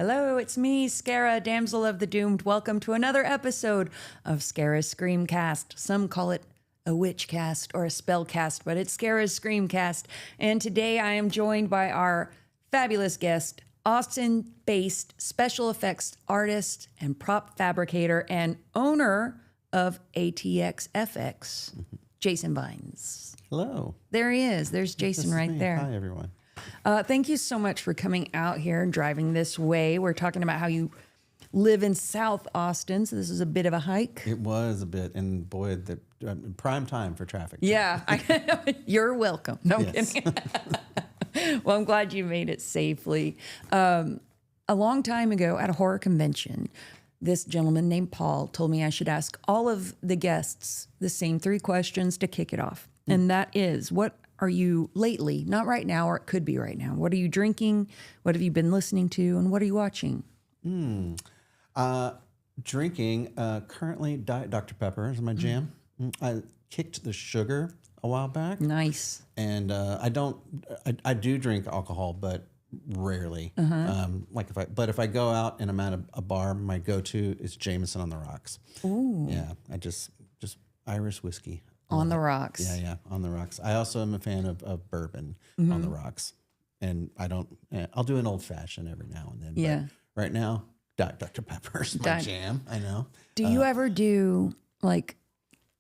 Hello, it's me, Scarah, Damsel of the Doomed. Welcome to another episode of Scarah's Screamcast. Some call it a witchcast or a spellcast, but it's Scarah's Screamcast. And today I am joined by our fabulous guest, Austin-based special effects artist and prop fabricator and owner of ATX FX, Jason Vines. Hello. There he is. There's Jason right there. Hi, everyone. Thank you so much for coming out here and driving this way. We're talking about how you live in South Austin, so this is a bit of a hike. It was a bit, and boy, the prime time for traffic. Yeah, you're welcome. No, I'm Yes. kidding. Well, I'm glad you made it safely. A long time ago at a horror convention, this gentleman named Paul told me I should ask all of the guests the same three questions to kick it off. And that is, what are you lately, not right now, or it could be right now, what are you drinking? What have you been listening to? And what are you watching? Drinking, currently Diet Dr. Pepper is my jam. I kicked the sugar a while back. Nice. And I do drink alcohol, but rarely. But if I go out and I'm at a bar, my go-to is Jameson on the rocks. Ooh. Yeah, I just Irish whiskey. On the rocks. Yeah, on the rocks. I also am a fan of bourbon on the rocks. And I'll do an old fashioned every now and then. Yeah. But right now, Diet Dr. Pepper's my jam. I know. Do you ever do like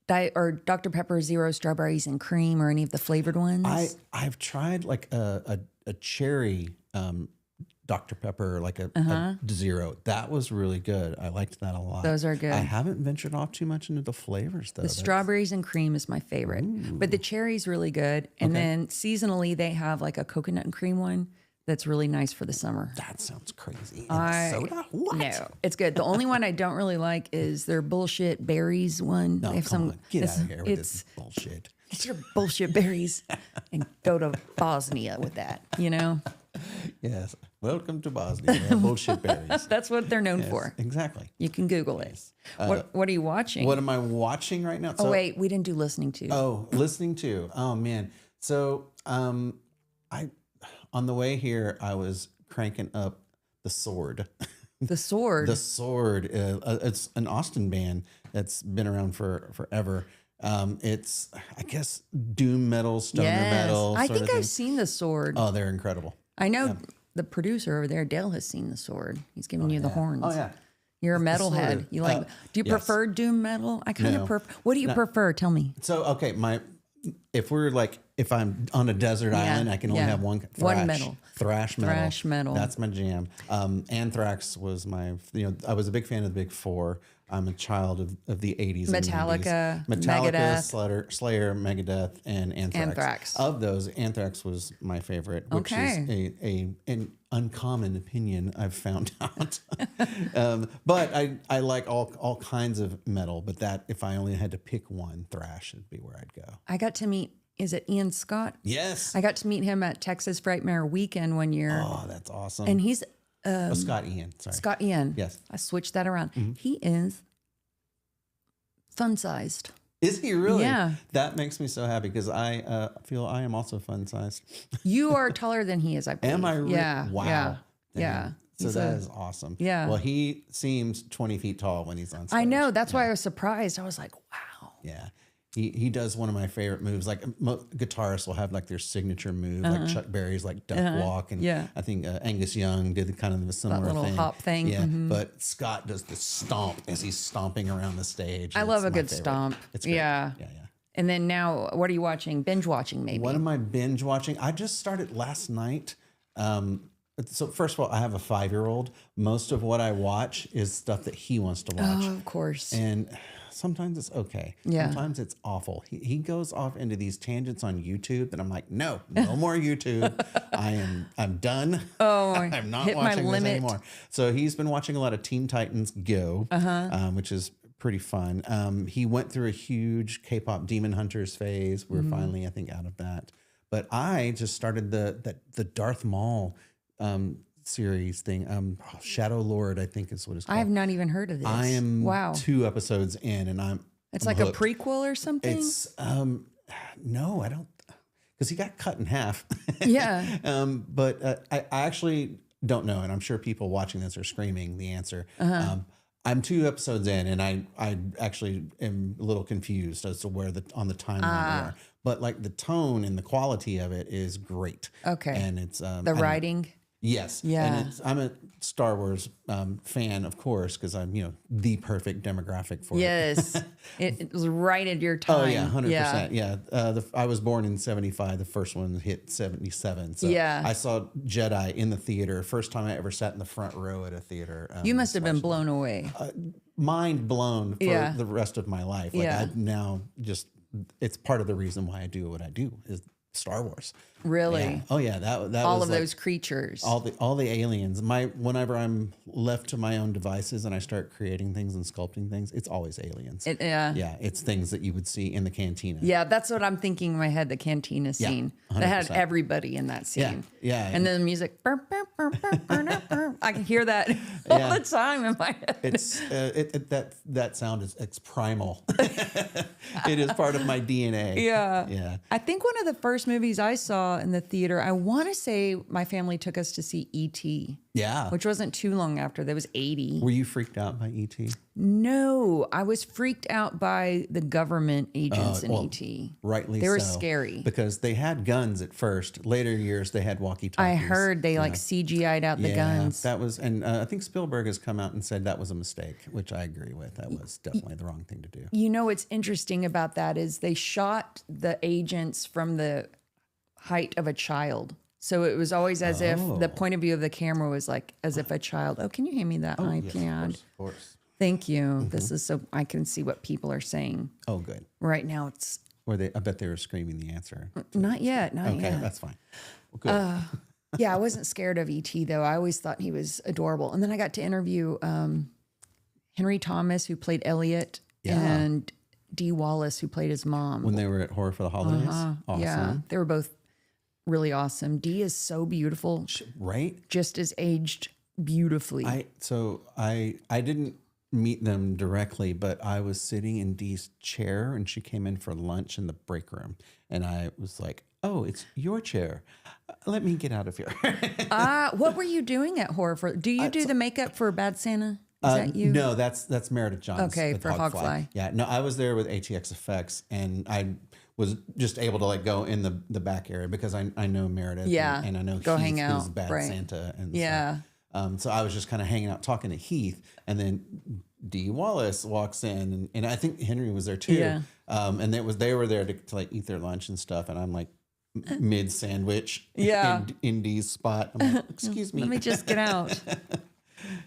Diet or Dr. Pepper Zero Strawberries and Cream or any of the flavored ones? I've tried like a cherry Dr. Pepper, like a zero. That was really good. I liked that a lot. Those are good. I haven't ventured off too much into the flavors though. The strawberries and cream is my favorite, but the cherry's really good. And then seasonally they have like a coconut and cream one that's really nice for the summer. That sounds crazy. And soda? What? No, it's good. The only one I don't really like is their bullshit berries one. No, They have come on. Get out of here with this it's bullshit. It's your bullshit berries, and go to Bosnia with that. You know, Yes. Welcome to Bosnia. Bullshit berries. that's what they're known Yes, for. exactly. You can Google it. What are you watching? What am I watching right now? Oh wait, we didn't do listening to. Listening to. Oh man. So on the way here, I was cranking up The Sword. The Sword. The Sword. It's an Austin band that's been around forever. It's, I guess, doom metal, stoner metal. I sort think of I've thing. seen The Sword. Oh, they're incredible. I know the producer over there, Dale, has seen The Sword. He's giving you the horns. Oh yeah. You're a metalhead. Sword. You like? Do you Yes. prefer doom metal? I kind of No. prefer. What do you prefer? Tell me. So okay, if I'm on a desert island, I can only have one metal. Thrash metal. Thrash metal. That's my jam. Anthrax was I was a big fan of the Big Four. I'm a child of the 80s. Metallica, and 90s. Megadeth. Slayer, Megadeth, and Anthrax. Anthrax. Of those, Anthrax was my favorite, which Okay. is an uncommon opinion I've found out. But I like all kinds of metal, but that if I only had to pick one, thrash would be where I'd go. I got to meet. Is it Ian Scott? Yes. I got to meet him at Texas Frightmare Weekend one year, Oh, that's awesome. and he's Scott Ian. Sorry. Scott Ian. Yes. I switched that around. He is fun sized. Is he really? Yeah. That makes me so happy because I feel I am also fun sized. You are taller than he is, I believe. Am I? Yeah. Wow. Yeah. Damn. Yeah. So He's that is awesome. Yeah. Well, he seems 20 feet tall when he's on stage. I know. That's why I was surprised. I was like, wow. Yeah. He does one of my favorite moves. Like guitarists will have like their signature move, like Chuck Berry's like duck walk, and I think Angus Young did kind of a similar little thing. hop thing. Yeah, but Scott does the stomp as he's stomping around the stage. I love It's a my good favorite. stomp. It's great. Yeah. Yeah. And then now, what are you watching? Binge watching, maybe? What am I binge watching? I just started last night. So first of all, I have a 5-year-old. Most of what I watch is stuff that he wants to watch. Oh, of course. And sometimes it's okay. Yeah. Sometimes it's awful. He goes off into these tangents on YouTube that I'm like, no more YouTube. I'm done. Oh, I'm not hit my watching this limit. anymore. So he's been watching a lot of Teen Titans Go, which is pretty fun. He went through a huge K-pop Demon Hunters phase. We're finally, I think, out of that. But I just started the Darth Maul series thing. Shadow Lord, I think is what it's called. I have not even heard of this. I am wow. 2 episodes in, and It's I'm like hooked. a prequel or something. It's no, I don't, because he got cut in half. Yeah. But I actually don't know, and I'm sure people watching this are screaming the answer. I'm 2 episodes in, and I actually am a little confused as to where on the timeline we are. But like the tone and the quality of it is great. Okay. And it's the writing. Yes. Yeah. And I'm a Star Wars fan, of course, because I'm, the perfect demographic for it. Yes. It was right at your time. Oh, yeah, 100%. Yeah. I was born in 75. The first one hit 77. So Yeah. I saw Jedi in the theater. First time I ever sat in the front row at a theater. You must have been blown away. Mind blown for Yeah. the rest of my life. Like Yeah. I now just, it's part of the reason why I do what I do is Star Wars. Really? Yeah. Oh yeah, that All was of those creatures. all the aliens. Whenever I'm left to my own devices and I start creating things and sculpting things, it's always aliens. Yeah, it's things that you would see in the cantina. Yeah, that's what I'm thinking in my head, the cantina scene. That had 100%. everybody in that scene. Yeah. And then the music. Burr, burr, burr, burr, burr, burr, burr. I can hear that all the time in my head. It's that sound it's primal. It is part of my DNA. Yeah. I think one of the first movies I saw in the theater, I want to say my family took us to see E.T. Yeah. Which wasn't too long after. That was 80. Were you freaked out by E.T.? No, I was freaked out by the government agents in E.T. Rightly so. They were scary. Because they had guns at first. Later years, they had walkie-talkies. I heard they like CGI'd out the guns. That was, and I think Spielberg has come out and said that was a mistake, which I agree with. That was definitely the wrong thing to do. You know what's interesting about that is they shot the agents from the height of a child. So it was always as if the point of view of the camera was like as if a child. Oh, can you hand me that iPad? Yes, of course. Thank you. This is so I can see what people are saying. Oh, good. Right now it's Or I bet they were screaming the answer. not yet. Not Okay, yet. that's fine. Well, good. Yeah, I wasn't scared of E.T. though. I always thought he was adorable. And then I got to interview Henry Thomas, who played Elliot, and Dee Wallace, who played his mom. When they were at Horror for the Holidays. Awesome. Yeah, they were both really awesome. Dee is so beautiful, Right? just as aged beautifully. I didn't meet them directly, but I was sitting in Dee's chair and she came in for lunch in the break room. And I was like, oh, it's your chair. Let me get out of here. What were you doing at Horror for? Do you do the makeup for Bad Santa? Is that you? No, that's Meredith Johns. Okay, with for Hogfly. Yeah, no, I was there with ATX Effects, and I was just able to like go in the back area because I know Meredith. Yeah, and I know go Heath, hang out, who's Bad right. Santa, and Yeah. so I was just kind of hanging out, talking to Heath, and then Dee Wallace walks in, and I think Henry was there too. Yeah. And they were there to like eat their lunch and stuff, and I'm like mid sandwich. Yeah. in Dee's spot. I'm like, excuse me. Let me just get out.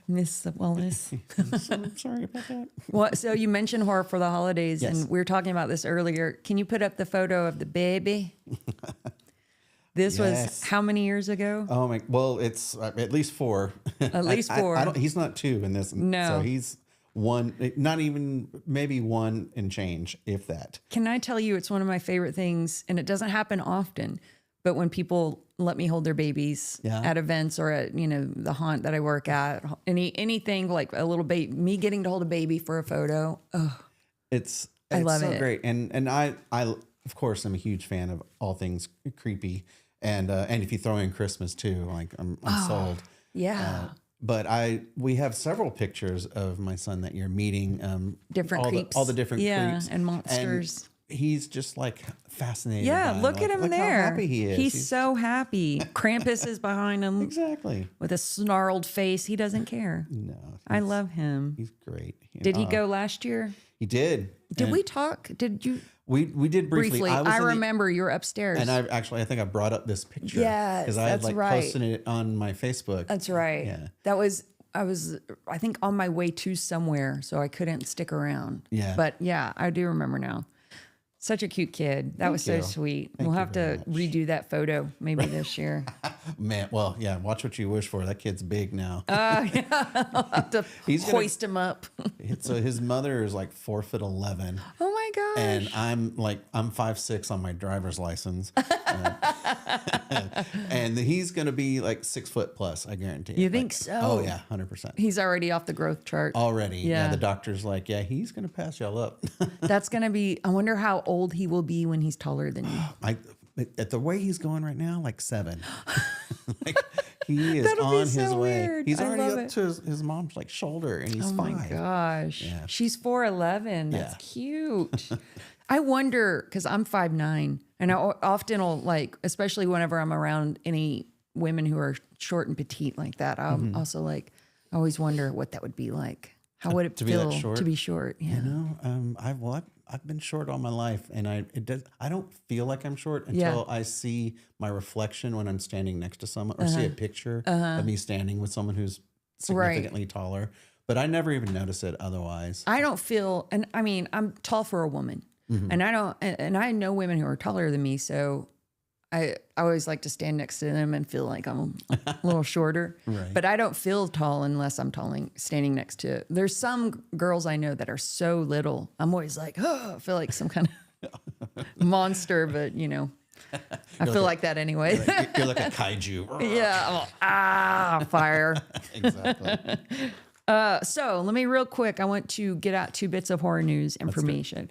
Miss Wallace. I'm sorry about that. What? So you mentioned Horror for the Holidays, Yes. and we were talking about this earlier. Can you put up the photo of the baby? This was Yes. how many years ago? Oh my! Well, it's at least 4. At least 4. I don't, he's not 2 in this. No. So he's 1. Not even maybe 1 and change, if that. Can I tell you, it's one of my favorite things, and it doesn't happen often, but when people let me hold their babies at events or at, the haunt that I work at, anything like a little baby, me getting to hold a baby for a photo. Oh, It's love so it. great, and I of course I'm a huge fan of all things creepy, and if you throw in Christmas too, like I'm sold. yeah. But we have several pictures of my son that you're meeting. Different creeps. all the different creeps and monsters. And he's just like fascinated. Yeah, by look at him look there. How happy he is. He's so happy. Krampus is behind him exactly. with a snarled face. He doesn't care. No, I love him. he's great. Did he go last year? He did. Did And we talk? Did you? We did briefly. I remember you were upstairs. And I think I brought up this picture. Yes, because I had that's right. posted it on my Facebook. That's right. Yeah. I was, I think, on my way to somewhere, so I couldn't stick around. Yeah. But yeah, I do remember now. Such a cute kid. That was so you. sweet. Thank We'll you have to very redo that photo maybe this year. Man, well, yeah. Watch what you wish for. That kid's big now. I'll have to hoist him up. So his mother is like 4'11". Oh my gosh. And I'm 5'6" on my driver's license, and he's gonna be like 6 foot plus. I guarantee. You think so? Oh yeah, 100%. He's already off the growth chart. Already. Yeah. Yeah. The doctor's like, yeah, he's gonna pass y'all up. That's going to be, I wonder how old he will be when he's taller than you. At the way he's going right now, like 7. Like, He is That'll be on his so way. weird. He's I already love up it. to his mom's like shoulder, and he's Oh five. my gosh. Yeah. She's 4'11". That's Yeah. cute. I wonder, because I'm 5'9", and I often will, like, especially whenever I'm around any women who are short and petite like that, I'm also like, I always wonder what that would be like. How would it To be that feel short? to be short? Yeah. You know, I've been short all my life, and I don't feel like I'm short until I see my reflection when I'm standing next to someone, or see a picture of me standing with someone who's significantly taller. But I never even notice it otherwise. I don't feel, and I mean, I'm tall for a woman, and I know women who are taller than me, so I always like to stand next to them and feel like I'm a little shorter. Right. But I don't feel tall unless I'm standing next to. There's some girls I know that are so little. I'm always like, oh, I feel like some kind of monster, but you know, I feel like that anyway. You're like a kaiju. Yeah. Fire. Exactly. So let me real quick. I want to get out 2 bits of horror news information.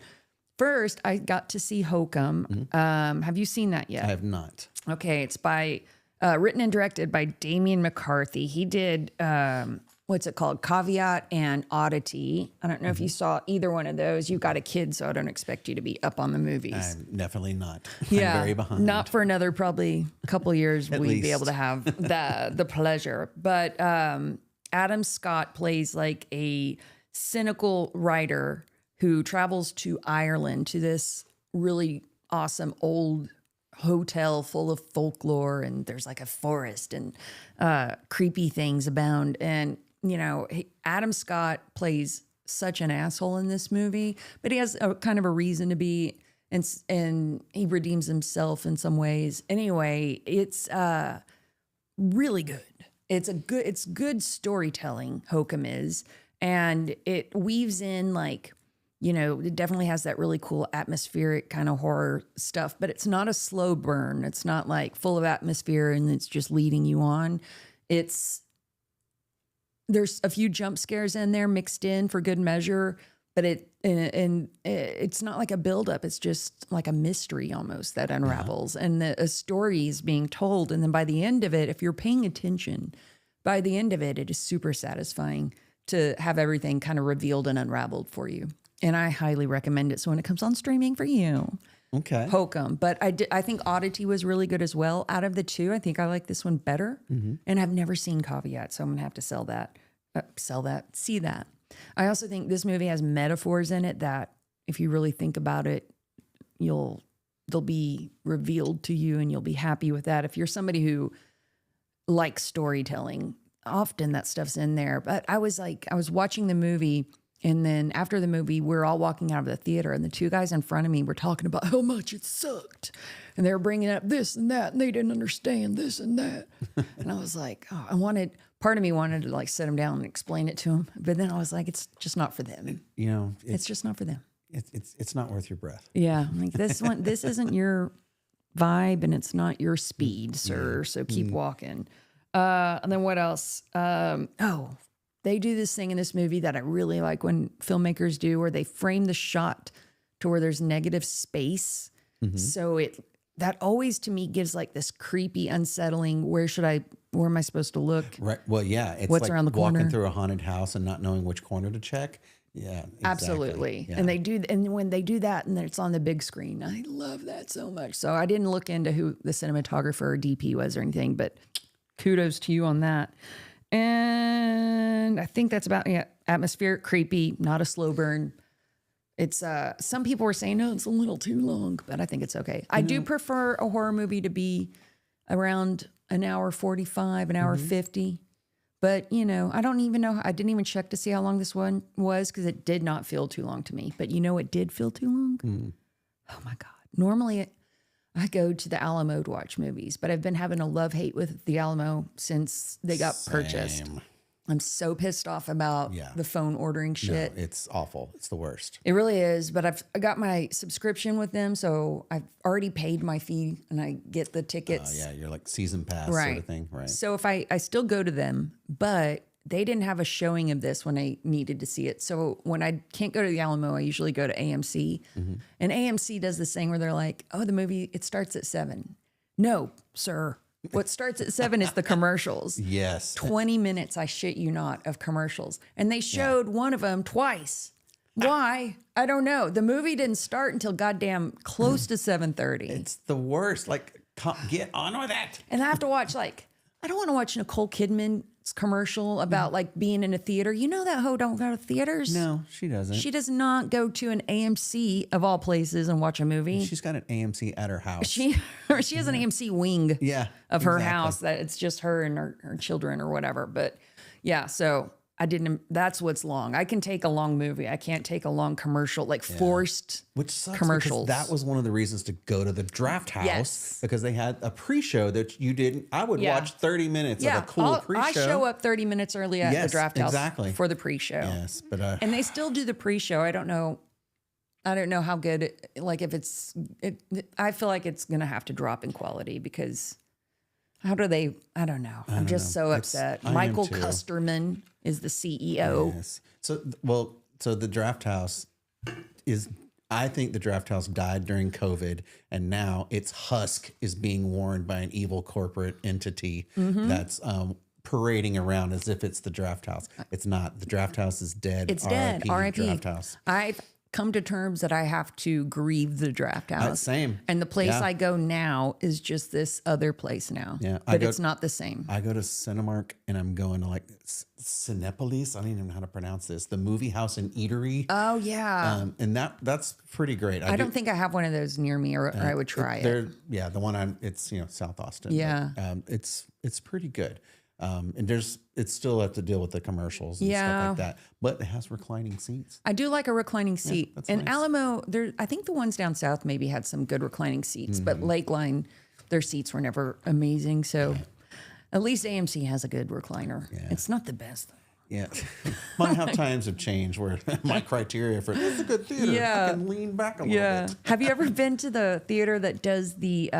First, I got to see Hokum. Have you seen that yet? I have not. Okay, it's by written and directed by Damien McCarthy. He did what's it called? Caveat and Oddity. I don't know if you saw either one of those. You got a kid, so I don't expect you to be up on the movies. I'm definitely not. Yeah, I'm very behind. not for another probably couple years. We'd least. be able to have the pleasure. But Adam Scott plays like a cynical writer who travels to Ireland to this really awesome old hotel full of folklore, and there's like a forest and creepy things abound. And, you know, Adam Scott plays such an asshole in this movie, but he has a kind of a reason to be, and he redeems himself in some ways. Anyway, it's really good. It's good storytelling, Hokum is, and it weaves in like, you know, it definitely has that really cool atmospheric kind of horror stuff, but it's not a slow burn. It's not like full of atmosphere and it's just leading you on. There's a few jump scares in there mixed in for good measure, but it's not like a buildup. It's just like a mystery almost that unravels, and a story is being told. And then by the end of it, if you're paying attention, by the end of it, it is super satisfying to have everything kind of revealed and unraveled for you. And I highly recommend it. So when it comes on streaming for you, Okay. Hokum. But I think Oddity was really good as well. Out of the 2, I think I like this one better. And I've never seen Caveat, so I'm gonna have to see that. I also think this movie has metaphors in it that, if you really think about it, they'll be revealed to you, and you'll be happy with that. If you're somebody who likes storytelling, often that stuff's in there. But I was watching the movie. And then after the movie, we're all walking out of the theater, and the 2 guys in front of me were talking about how much it sucked. And they were bringing up this and that, and they didn't understand this and that. And I was like, oh, part of me wanted to like sit them down and explain it to them. But then I was like, it's just not for them. You know, It's just not for them. it's not worth your breath. Yeah. I'm like, this isn't your vibe, and it's not your speed, sir. So keep walking. And then what else? They do this thing in this movie that I really like when filmmakers do, where they frame the shot to where there's negative space. So that always to me gives like this creepy, unsettling, where am I supposed to look? Right. Well, yeah. It's What's like around the corner? walking through a haunted house and not knowing which corner to check. Yeah. Exactly. Absolutely. Yeah. And when they do that and it's on the big screen, I love that so much. So I didn't look into who the cinematographer or DP was or anything, but kudos to you on that. And I think that's about atmospheric, creepy, not a slow burn. It's some people were saying, no, it's a little too long, but I think it's okay. I do prefer a horror movie to be around an hour 45, an hour 50. But, you know, I don't even know. I didn't even check to see how long this one was, because it did not feel too long to me. But you know, it did feel too long. Oh my God. Normally I go to the Alamo to watch movies, but I've been having a love-hate with the Alamo since they got purchased. I'm so pissed off about the phone ordering shit. No, it's awful. It's the worst. It really is, but I got my subscription with them, so I've already paid my fee, and I get the tickets. Yeah, you're like season pass sort of thing. Right. So if I still go to them, but they didn't have a showing of this when I needed to see it. So when I can't go to the Alamo, I usually go to AMC. And AMC does this thing where they're like, oh, the movie, it starts at 7. No, sir. What starts at 7 is the commercials. Yes. 20 minutes, I shit you not, of commercials. And they showed one of them twice. Why? I don't know. The movie didn't start until goddamn close to 7:30. It's the worst. Like, get on with it. And I have to watch, like, I don't want to watch Nicole Kidman's commercial about like being in a theater. You know that hoe don't go to theaters? No, she doesn't. She does not go to an AMC of all places and watch a movie. She's got an AMC at her house. She has an AMC wing of her exactly. house that it's just her and her children or whatever. But yeah, so that's what's long. I can take a long movie. I can't take a long commercial, like forced Which sucks commercials. That was one of the reasons to go to the Draft House because they had a pre-show that you didn't. I would watch 30 minutes of a cool pre-show. I show up 30 minutes early at the Draft House for the pre-show. Yes, but and they still do the pre-show. I don't know how good. Like if I feel like it's gonna have to drop in quality because how do they? I don't know. I'm just so upset. Michael Custerman is the CEO. Yes. So the Draft House is. I think the Draft House died during COVID, and now its husk is being worn by an evil corporate entity that's parading around as if it's the Draft House. It's not. The Draft House is dead. It's dead. R.I.P. Draft House. I've come to terms that I have to grieve the Draft House. Same. And the place I go now is just this other place now. Yeah. But it's not the same. I go to Cinemark and I'm going to like Cinepolis. I don't even know how to pronounce this. The movie house and eatery. Oh yeah. And that's pretty great. I don't think I have one of those near me or I would try it. Yeah. The one it's South Austin. Yeah. But, it's pretty good. And it's still have to deal with the commercials and stuff like that, but it has reclining seats. I do like a reclining seat. That's and nice. Alamo, I think the ones down south maybe had some good reclining seats, but Lakeline, their seats were never amazing. So at least AMC has a good recliner. Yeah. It's not the best though. Yeah. My how times have changed where my criteria for this is a good theater. I can lean back a little bit. Have you ever been to the theater that does the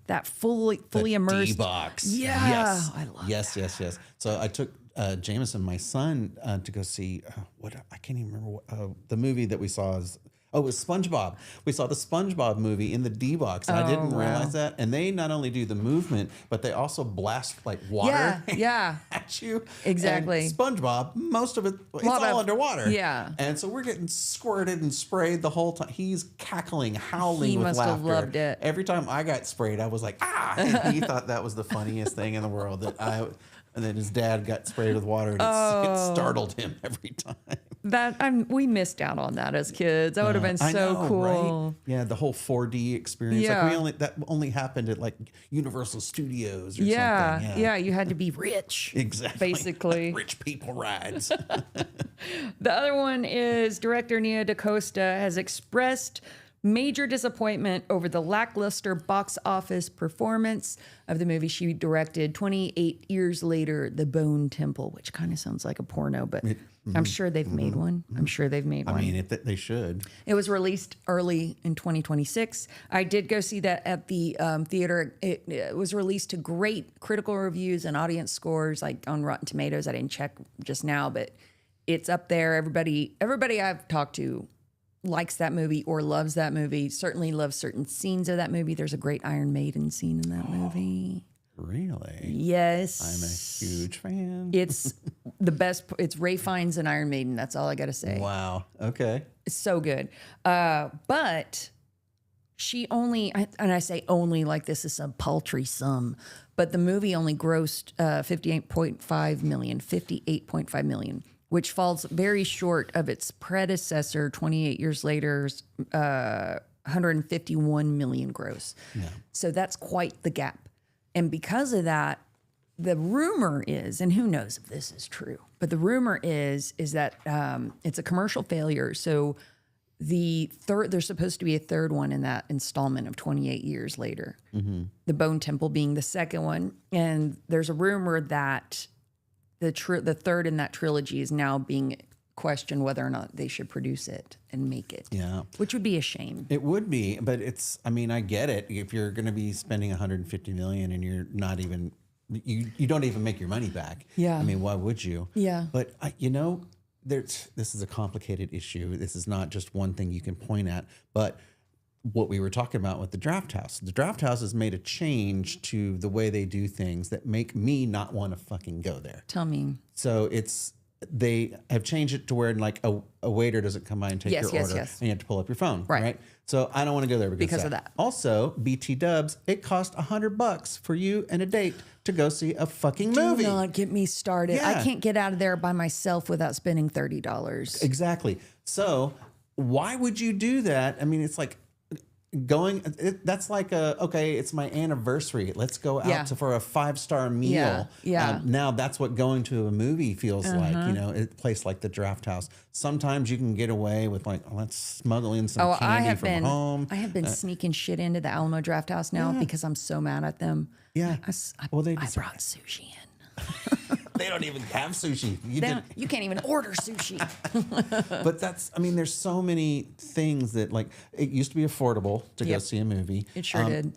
that fully immersed D-box? Yeah. Yes. I love Yes. So I took Jameson, my son, to go see I can't even remember the movie that we saw is. Oh, it was SpongeBob. We saw the SpongeBob movie in the D-box, and I didn't realize that. And they not only do the movement, but they also blast like water at you. Exactly. And SpongeBob, most of it, it's all underwater. Yeah. And so we're getting squirted and sprayed the whole time. He's cackling, howling He with must laughter. have loved it. Every time I got sprayed, I was like, ah! And he thought that was the funniest thing in the world. And then his dad got sprayed with water, and it startled him every time. We missed out on that as kids. That would have been so cool. Right? Yeah, the whole 4D experience. Yeah. Like that only happened at like Universal Studios or something. Yeah, you had to be rich. Exactly. Basically. Rich people rides. The other one is director Nia DaCosta has expressed major disappointment over the lackluster box office performance of the movie she directed 28 years later, The Bone Temple, which kind of sounds like a porno, but I'm sure they've made one. I'm sure they've made one. I mean, they should. It was released early in 2026. I did go see that at the theater. It was released to great critical reviews and audience scores, like on Rotten Tomatoes. I didn't check just now, but it's up there. Everybody I've talked to likes that movie or loves that movie, certainly loves certain scenes of that movie. There's a great Iron Maiden scene in that movie. Really? Yes. I'm a huge fan. It's the best. It's Ray Fiennes and Iron Maiden. That's all I got to say. Wow. Okay. It's so good. But she only, and I say only like this is some paltry sum, but the movie only grossed $58.5 million, which falls very short of its predecessor 28 years later's $151 million gross. Yeah. So that's quite the gap. And because of that, the rumor is, and who knows if this is true, but the rumor is that it's a commercial failure. So there's supposed to be a third one in that installment of 28 years later. Mm-hmm. The Bone Temple being the second one. And there's a rumor that the third in that trilogy is now being questioned whether or not they should produce it and make it. Yeah. Which would be a shame. It would be, but I get it. If you're going to be spending $150 million and you're not even, you don't even make your money back. Yeah. I mean, why would you? Yeah. But this is a complicated issue. This is not just one thing you can point at, but what we were talking about with the Draft House. The Draft House has made a change to the way they do things that make me not want to fucking go there. Tell me. So they have changed it to where like a waiter doesn't come by and take your order and you have to pull up your phone. Right. So I don't want to go there because of that. Also, BT Dubs, it cost $100 for you and a date to go see a fucking movie. Do not get me started. Yeah. I can't get out of there by myself without spending $30. Exactly. So why would you do that? I mean, it's like that's like okay, it's my anniversary. Let's go out for a 5-star meal. Now that's what going to a movie feels like, a place like the Draft House. Sometimes you can get away with like, let's smuggle in some candy from home. I have been sneaking shit into the Alamo Draft House now because I'm so mad at them. Yeah. I brought sushi in. They don't even have sushi. You can't even order sushi. But there's so many things that like it used to be affordable to go see a movie. It sure did.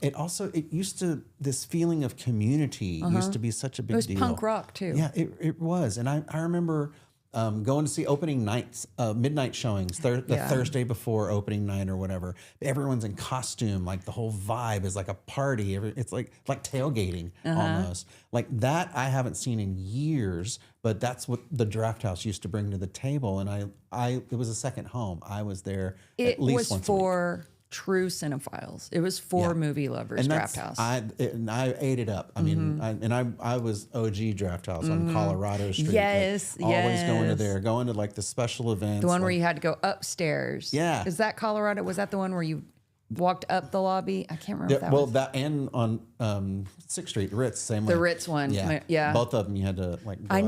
This feeling of community used to be such a big deal. It was punk rock too. Yeah, it was. And I remember going to see opening nights, midnight showings, the Thursday before opening night or whatever. Everyone's in costume. Like the whole vibe is like a party. It's like tailgating almost. Like that I haven't seen in years, but that's what the Draft House used to bring to the table. And it was a second home. I was there at least once a week. It was for true cinephiles. It was for movie lovers. Draft House. I ate it up. I mean, I was OG Draft House on Colorado Street. Yes, always going to like the special events. The one where you had to go upstairs. Yeah. Is that Colorado? Was that the one where you walked up the lobby? I can't remember. That and on 6th Street, Ritz, same way. The Ritz one. Yeah. Both of them you had to like. I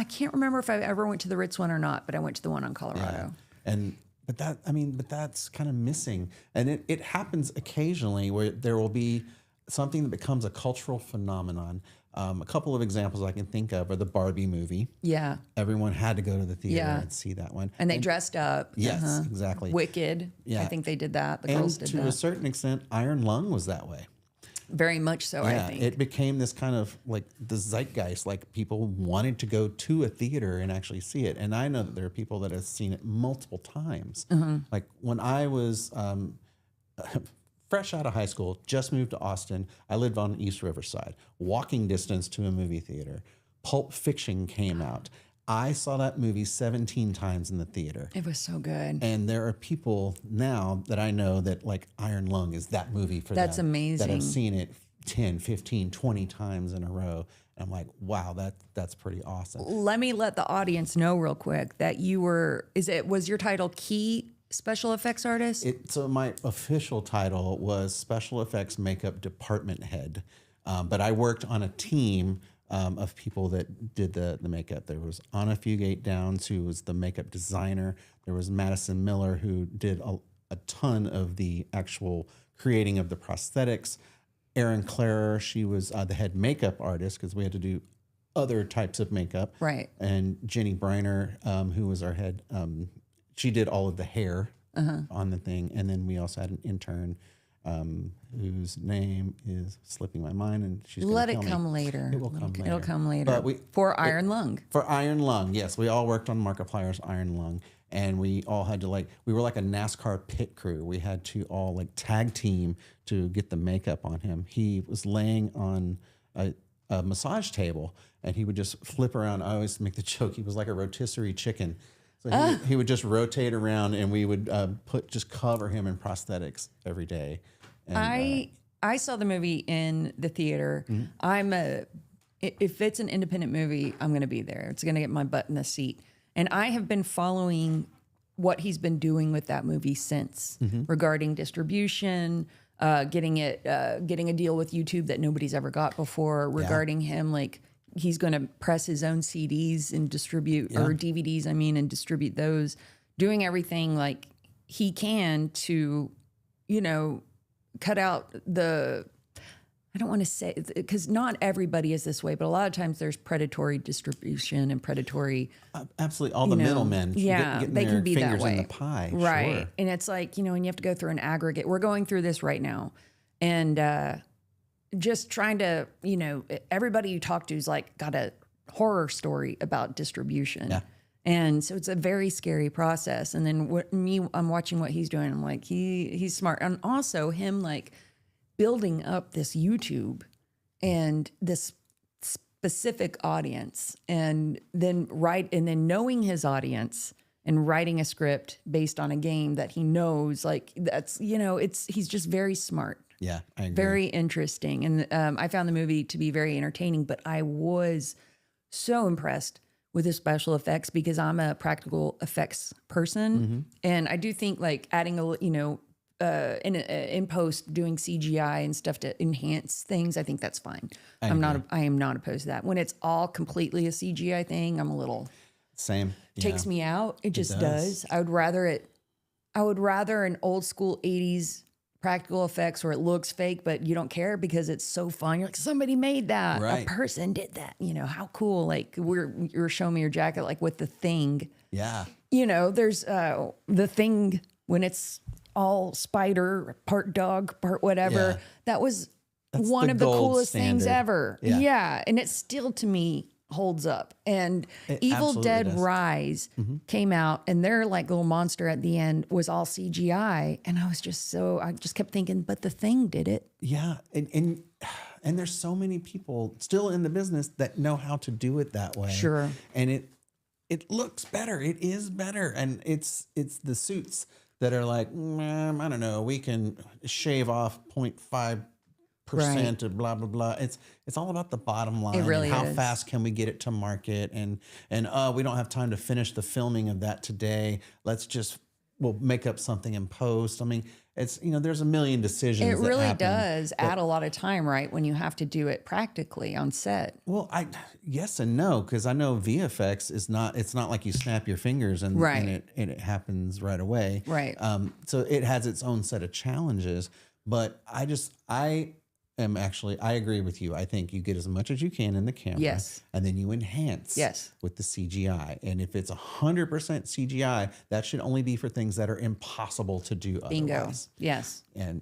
can't remember if I ever went to the Ritz one or not, but I went to the one on Colorado. Yeah. But that's kind of missing. And it happens occasionally where there will be something that becomes a cultural phenomenon. A couple of examples I can think of are the Barbie movie. Yeah. Everyone had to go to the theater and see that one. And they dressed up. Yes, exactly. Wicked. Yeah. I think they did that. The girls did that. To a certain extent, Iron Lung was that way. Very much so, I think. It became this kind of like the zeitgeist, like people wanted to go to a theater and actually see it. And I know that there are people that have seen it multiple times. Like when I was fresh out of high school, just moved to Austin, I lived on East Riverside, walking distance to a movie theater. Pulp Fiction came out. I saw that movie 17 times in the theater. It was so good. And there are people now that I know that like Iron Lung is that movie for them. That's amazing. That have seen it 10, 15, 20 times in a row. And I'm like, wow, that's pretty awesome. Let the audience know real quick that was your title Key Special Effects Artist? So my official title was Special Effects Makeup Department Head. But I worked on a team of people that did the makeup. There was Anna Fugate Downs, who was the makeup designer. There was Madison Miller, who did a ton of the actual creating of the prosthetics. Erin Clarer, she was the head makeup artist because we had to do other types of makeup. Right. And Jenny Briner, who was our head, she did all of the hair on the thing. And then we also had an intern whose name is slipping my mind, and she's let it come later. It will come later. It'll come later. But for Iron Lung. For Iron Lung, yes, we all worked on Markiplier's Iron Lung, and we all had to we were like a NASCAR pit crew. We had to all like tag team to get the makeup on him. He was laying on a massage table, and he would just flip around. I always make the joke he was like a rotisserie chicken. So he would just rotate around, and we would just cover him in prosthetics every day. And, I saw the movie in the theater. If it's an independent movie, I'm going to be there. It's going to get my butt in the seat. And I have been following what he's been doing with that movie since regarding distribution, getting a deal with YouTube that nobody's ever got before, regarding him like. He's going to press his own CDs and distribute, or DVDs, and distribute those, doing everything like he can to, cut out I don't want to say, because not everybody is this way, but a lot of times there's predatory distribution and predatory. Absolutely. All the middlemen. Getting they their can be fingers that way. in the pie. Right. Sure. And it's like, and you have to go through an aggregate. We're going through this right now. And, just trying to, everybody you talk to is like got a horror story about distribution. Yeah. And so it's a very scary process. And then I'm watching what he's doing. I'm like, he's smart. And also him like building up this YouTube and this specific audience, and then knowing his audience and writing a script based on a game that he knows, like that's, he's just very smart. Yeah, I agree. Very interesting. And I found the movie to be very entertaining, but I was so impressed with the special effects because I'm a practical effects person. And I do think like adding in post doing CGI and stuff to enhance things, I think that's fine. I am not opposed to that. When it's all completely a CGI thing, I'm a little same. Takes me out. It just does. I would rather an old school 80s practical effects where it looks fake, but you don't care because it's so fun. You're like, somebody made that. Right. A person did that. How cool. Like you're showing me your jacket, like with the Thing. Yeah. There's the Thing when it's all spider, part dog, part whatever. Yeah. That's one of the coolest things ever. Yeah. And it still, to me, holds up. And Evil Dead Rise came out, and their like little monster at the end was all CGI. And I just kept thinking, but the Thing did it. Yeah. And there's so many people still in the business that know how to do it that way. Sure. And it looks better. It is better. And it's the suits that are like, I don't know, we can shave off 0.5% of blah, blah, blah. It's all about the bottom line. It really is. How fast can we get it to market? And we don't have time to finish the filming of that today. We'll make up something in post. I mean, it's, there's a million decisions. It really does add a lot of time, right? When you have to do it practically on set. Well, yes and no, because I know VFX it's not like you snap your fingers and it happens right away. Right. So it has its own set of challenges, but I agree with you. I think you get as much as you can in the camera. Yes. And then you enhance with the CGI. And if it's 100% CGI, that should only be for things that are impossible to do otherwise. Bingo. Yes. And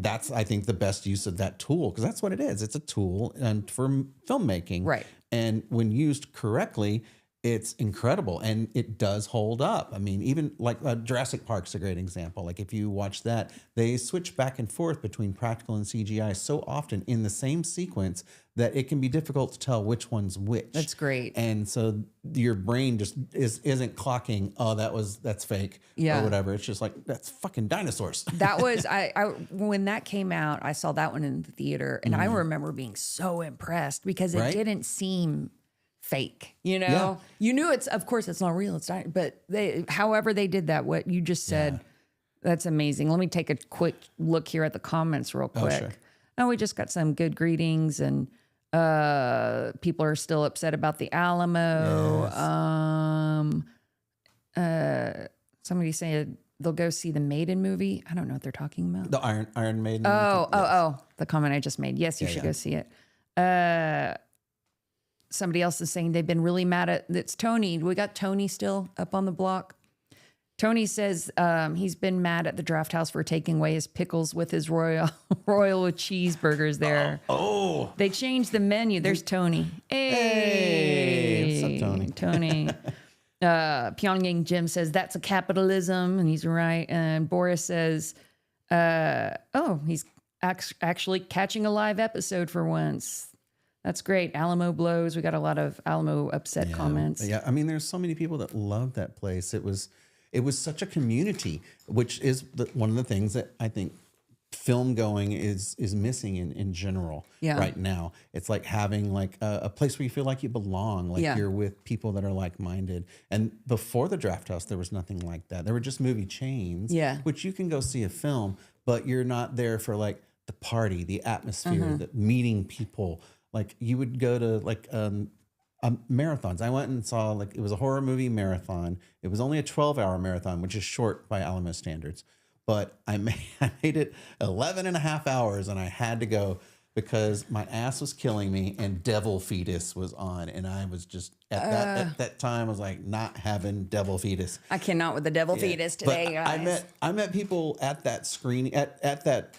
that's, I think, the best use of that tool, because that's what it is. It's a tool for filmmaking. Right. And when used correctly, it's incredible, and it does hold up. I mean, even like Jurassic Park's a great example. Like if you watch that, they switch back and forth between practical and CGI so often in the same sequence that it can be difficult to tell which one's which. That's great. And so your brain just isn't clocking, that's fake or whatever. It's just like, that's fucking dinosaurs. That was, when that came out, I saw that one in the theater, and I remember being so impressed because it didn't seem fake, you knew of course it's not real, it's not, but however they did that, what you just said, that's amazing. Let me take a quick look here at the comments real quick. Sure. Oh, we just got some good greetings, and people are still upset about the Alamo. Yes. Somebody said they'll go see the Maiden movie. I don't know what they're talking about. The Iron Maiden. Oh, the comment I just made. Yes, you should go see it. Somebody else is saying they've been really mad at, it's Tony. We got Tony still up on the block. Tony says he's been mad at the Draft House for taking away his pickles with his royal with cheeseburgers there. Oh. They changed the menu. There's Tony. Hey. What's up, Tony? Tony. Pyongyang Jim says that's a capitalism, and he's right. And Boris says, he's actually catching a live episode for once. That's great. Alamo blows. We got a lot of Alamo upset comments. Yeah, I mean, there's so many people that love that place. It was such a community, which is one of the things that I think film going is missing in general right now. It's like having like a place where you feel like you belong, like you're with people that are like-minded. And before the Draft House, there was nothing like that. There were just movie chains, which you can go see a film, but you're not there for like the party, the atmosphere, the meeting people. Like you would go to like marathons. I went and saw it was a horror movie marathon. It was only a 12-hour marathon, which is short by Alamo standards. But I made it 11 and a half hours, and I had to go because my ass was killing me and Devil Fetus was on. And I was just at that time, I was like not having Devil Fetus. I cannot with the Devil Fetus today, guys. I met people at that screening, at that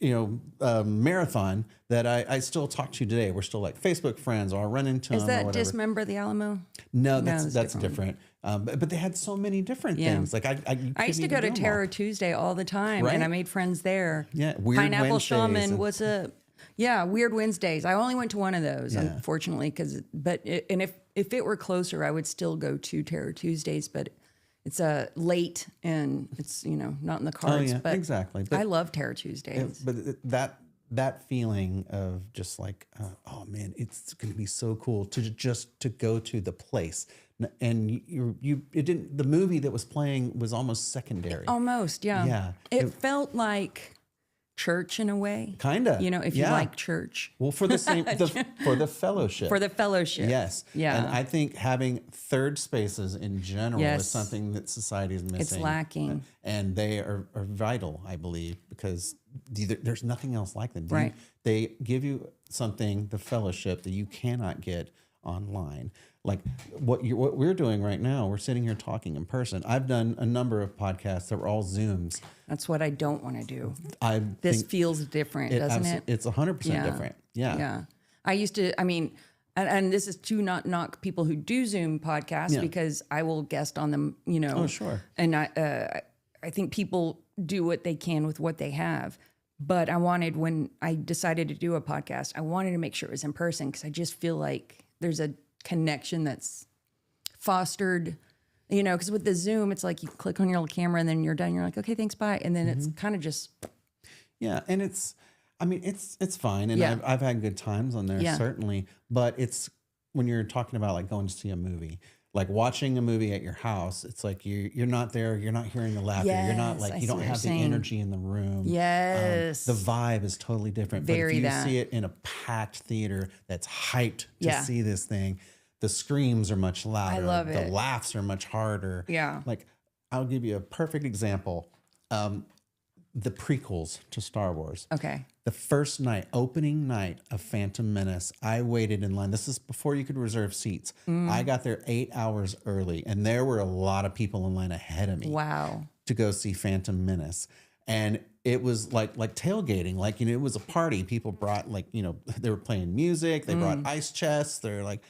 marathon that I still talk to today. We're still like Facebook friends, or I run into Is them or that whatever. Dismember the Alamo? No, that's different. But they had so many different things. Like I used to go to Terror Tuesday all the time, Right. and I made friends there. Yeah, Weird Pineapple Wednesdays Shaman and- was a Weird Wednesdays. I only went to one of those, unfortunately, if it were closer, I would still go to Terror Tuesdays, but it's late and it's not in the cards. But exactly. I love Terror Tuesdays. But that feeling of just like, oh man, it's going to be so cool to go to the place. And the movie that was playing was almost secondary. Almost, yeah. Yeah. It felt like church in a way. Kind of. If you like church. Well, for the same, for the fellowship. For the fellowship. Yes. Yeah. And I think having third spaces in general is something that society is missing. It's lacking. And they are vital, I believe, because there's nothing else like them. Right. They give you something, the fellowship, that you cannot get online. Like what we're doing right now, we're sitting here talking in person. I've done a number of podcasts that were all Zooms. That's what I don't want to do. This This feels different, doesn't it? It's 100% different. Yeah. Yeah. I used to, and this is to not knock people who do Zoom podcasts because I will guest on them, Oh, sure. And I think people do what they can with what they have. But when I decided to do a podcast, I wanted to make sure it was in person because I just feel like there's a connection that's fostered, because with the Zoom, it's like you click on your little camera and then you're done. You're like, okay, thanks, bye. And then it's kind of just. Yeah. And it's fine. And I've had good times on there, certainly. But it's when you're talking about like going to see a movie, like watching a movie at your house, it's like you're not there. You're not hearing the laughter. You're not like, you don't have the energy in the room. Yes. The vibe is totally different. But if you see it in a packed theater that's hyped to see this thing, the screams are much louder. I love it. The laughs are much harder. Yeah. Like, I'll give you a perfect example. The prequels to Star Wars. Okay. The first night, opening night of Phantom Menace, I waited in line. This is before you could reserve seats. I got there 8 hours early, and there were a lot of people in line ahead of me. Wow. To go see Phantom Menace. And it was like tailgating. Like, it was a party. People brought they were playing music. They brought ice chests. They're like,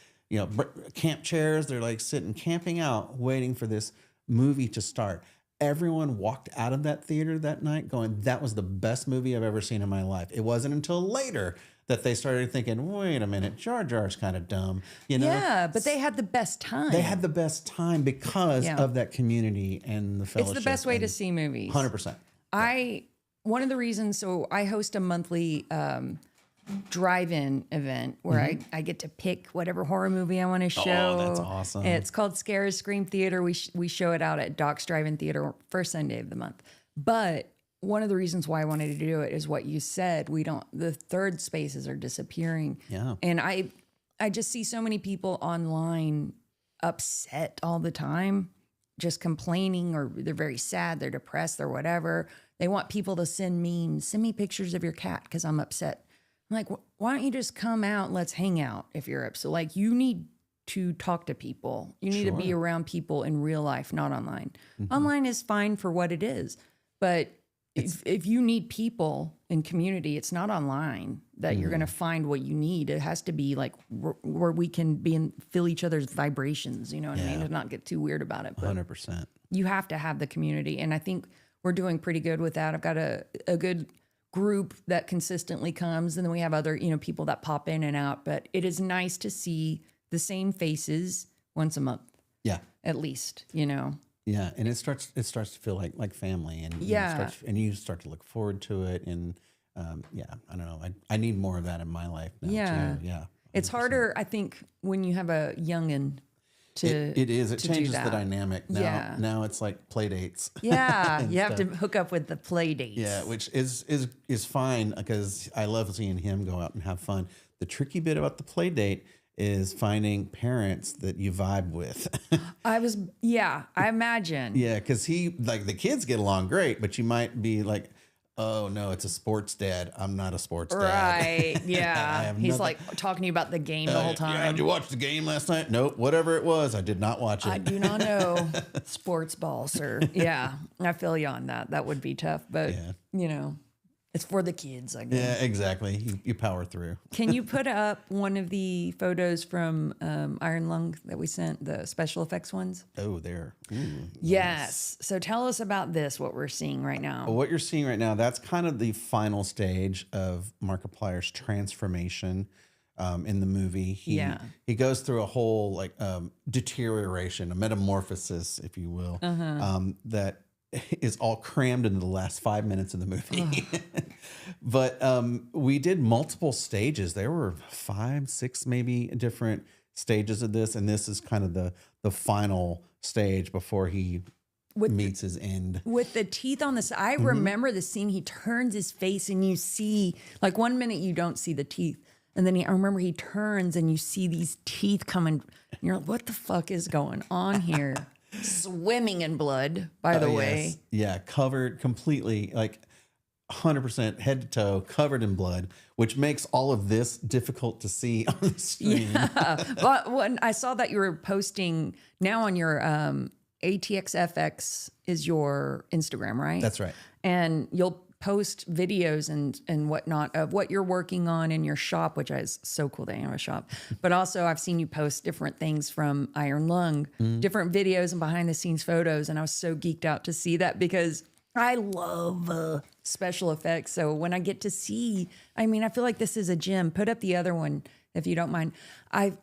camp chairs. They're like sitting camping out, waiting for this movie to start. Everyone walked out of that theater that night going, that was the best movie I've ever seen in my life. It wasn't until later that they started thinking, wait a minute, Jar Jar's kind of dumb. Yeah, but they had the best time. They had the best time because of that community and the fellowship. It's the best way to see movies. 100%. One of the reasons, so I host a monthly drive-in event where I get to pick whatever horror movie I want to show. Oh, that's awesome. It's called Scarah Scream Theater. We show it out at Doc's Drive-In Theater first Sunday of the month. But one of the reasons why I wanted to do it is what you said. The third spaces are disappearing. Yeah. And I just see so many people online upset all the time, just complaining, or they're very sad, they're depressed, they're whatever. They want people to send memes. Send me pictures of your cat because I'm upset. I'm like, why don't you just come out and let's hang out if you're upset? Like, you need to talk to people. You need to be around people in real life, not online. Online is fine for what it is. But if you need people in community, it's not online that you're going to find what you need. It has to be like where we can be and feel each other's vibrations, you know what I mean? And not get too weird about it. But 100%. you have to have the community. And I think we're doing pretty good with that. I've got a good group that consistently comes, and then we have other, people that pop in and out. But it is nice to see the same faces once a month. Yeah. At least, Yeah, and it starts to feel like family, and you start to look forward to it, and I don't know, I need more of that in my life now too. Yeah, 100%. It's harder, I think, when you have a youngin. It changes the dynamic now. Yeah. Now it's like play dates. Yeah, you have to hook up with the play dates. Yeah, which is fine because I love seeing him go out and have fun. The tricky bit about the play date is finding parents that you vibe with. I imagine. Yeah, because the kids get along great, but you might be like, oh no, it's a sports dad. I'm not a sports dad. Right. Yeah. He's like talking to you about the game the whole time. Yeah, did you watch the game last night? Nope. Whatever it was, I did not watch it. I do not know sports ball, sir. Yeah. I feel you on that. That would be tough, but It's for the kids, I guess. Yeah, exactly. You power through. Can you put up one of the photos from Iron Lung that we sent, the special effects ones? Oh, there. Ooh, Yes. So tell us about this, what we're seeing right now. What you're seeing right now, that's kind of the final stage of Markiplier's transformation in the movie. He goes through a whole like deterioration, a metamorphosis, if you will, that is all crammed into the last 5 minutes of the movie. But we did multiple stages. There were 5, 6 maybe different stages of this, and this is kind of the final stage before he meets his end. With the teeth on the side, I remember the scene. He turns his face, and you see, like, 1 minute you don't see the teeth, and then I remember he turns, and you see these teeth coming. And you're like, what the fuck is going on here? Swimming in blood, by the way. Yes. Yeah, covered completely, like 100% head to toe, covered in blood, which makes all of this difficult to see on the screen. Yeah. But when I saw that you were posting now on your ATXFX is your Instagram, right? That's right. And you'll post videos and whatnot of what you're working on in your shop, which is so cool that you have a shop. But also I've seen you post different things from Iron Lung, different videos and behind the scenes photos. And I was so geeked out to see that because I love special effects. So when I get to see, I mean, I feel like this is a gem. Put up the other one if you don't mind.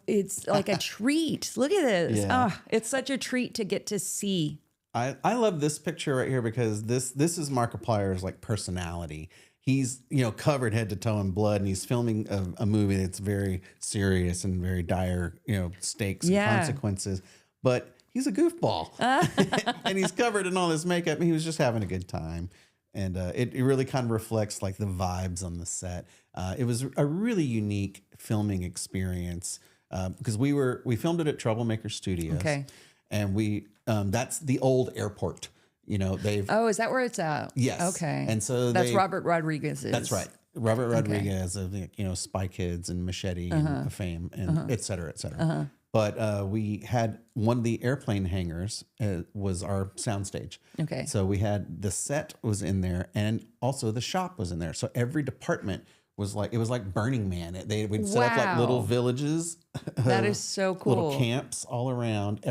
It's like a treat. Look at this. Yeah. Oh, it's such a treat to get to see. I love this picture right here because this is Markiplier's like personality. He's, covered head to toe in blood, and he's filming a movie that's very serious and very dire, stakes and consequences. But he's a goofball, and he's covered in all this makeup, and he was just having a good time. And it really kind of reflects like the vibes on the set. It was a really unique filming experience because we filmed it at Troublemaker Studios. Okay. And that's the old airport. Is that where it's at? Yes. Okay. And so that's Robert Rodriguez's. That's right. Robert Rodriguez of Spy Kids and Machete and fame and et cetera, et cetera. But we had one of the airplane hangars was our soundstage. Okay. So we had the set was in there, and also the shop was in there. So every department was like, it was like Burning Man. We'd set up like little villages. That is so cool. Little camps all around.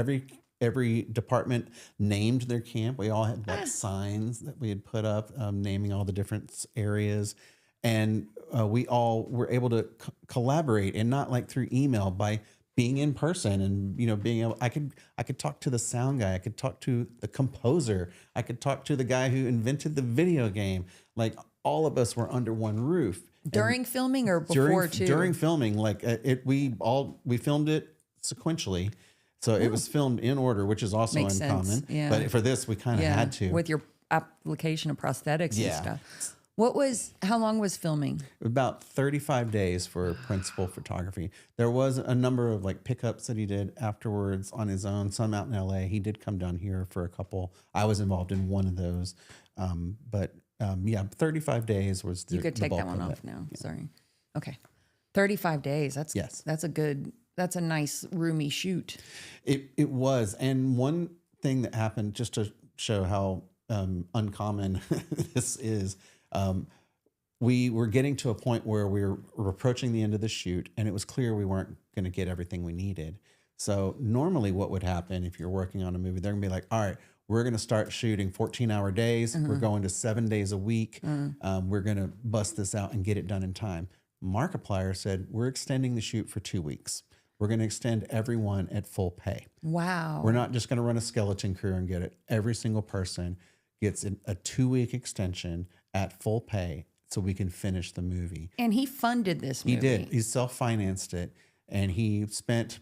Every department named their camp. We all had like signs that we had put up naming all the different areas. And we all were able to collaborate, and not like through email, by being in person and, being able, I could talk to the sound guy. I could talk to the composer. I could talk to the guy who invented the video game. Like all of us were under one roof. During filming or before too? During filming, like we filmed it sequentially. So it was filmed in order, which is also Makes uncommon. sense. Yeah. But for this, we kind of had to. With your application of prosthetics and stuff. How long was filming? About 35 days for principal photography. There was a number of like pickups that he did afterwards on his own, some out in LA. He did come down here for a couple. I was involved in one of those. 35 days was the You could take that one off now. Yeah. Sorry. Okay. 35 days. That's a nice roomy shoot. It was. And one thing that happened, just to show how uncommon this is, we were getting to a point where we were approaching the end of the shoot, and it was clear we weren't going to get everything we needed. So normally what would happen if you're working on a movie, they're going to be like, all right, we're going to start shooting 14-hour days. We're going to 7 days a week. We're going to bust this out and get it done in time. Markiplier said, we're extending the shoot for 2 weeks. We're going to extend everyone at full pay. Wow. We're not just going to run a skeleton crew and get it. Every single person gets a 2-week extension at full pay so we can finish the movie. And he funded this movie. He did. He self-financed it, and he spent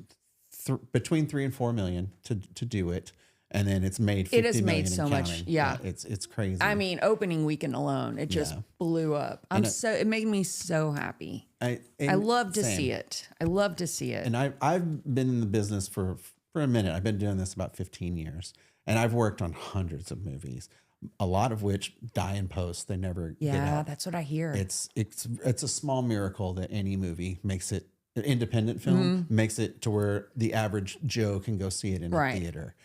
between $3 and $4 million to do it. And then it's made $50 million. It has made so much. Yeah. It's crazy. I mean, opening weekend alone, it just blew up. It made me so happy. I love to see it. I love to see it. And I've been in the business for a minute. I've been doing this about 15 years, and I've worked on hundreds of movies, a lot of which die in post. They never get out. Yeah, that's what I hear. It's a small miracle that any movie makes it, an independent film makes it to where the average Joe can go see it in a theater.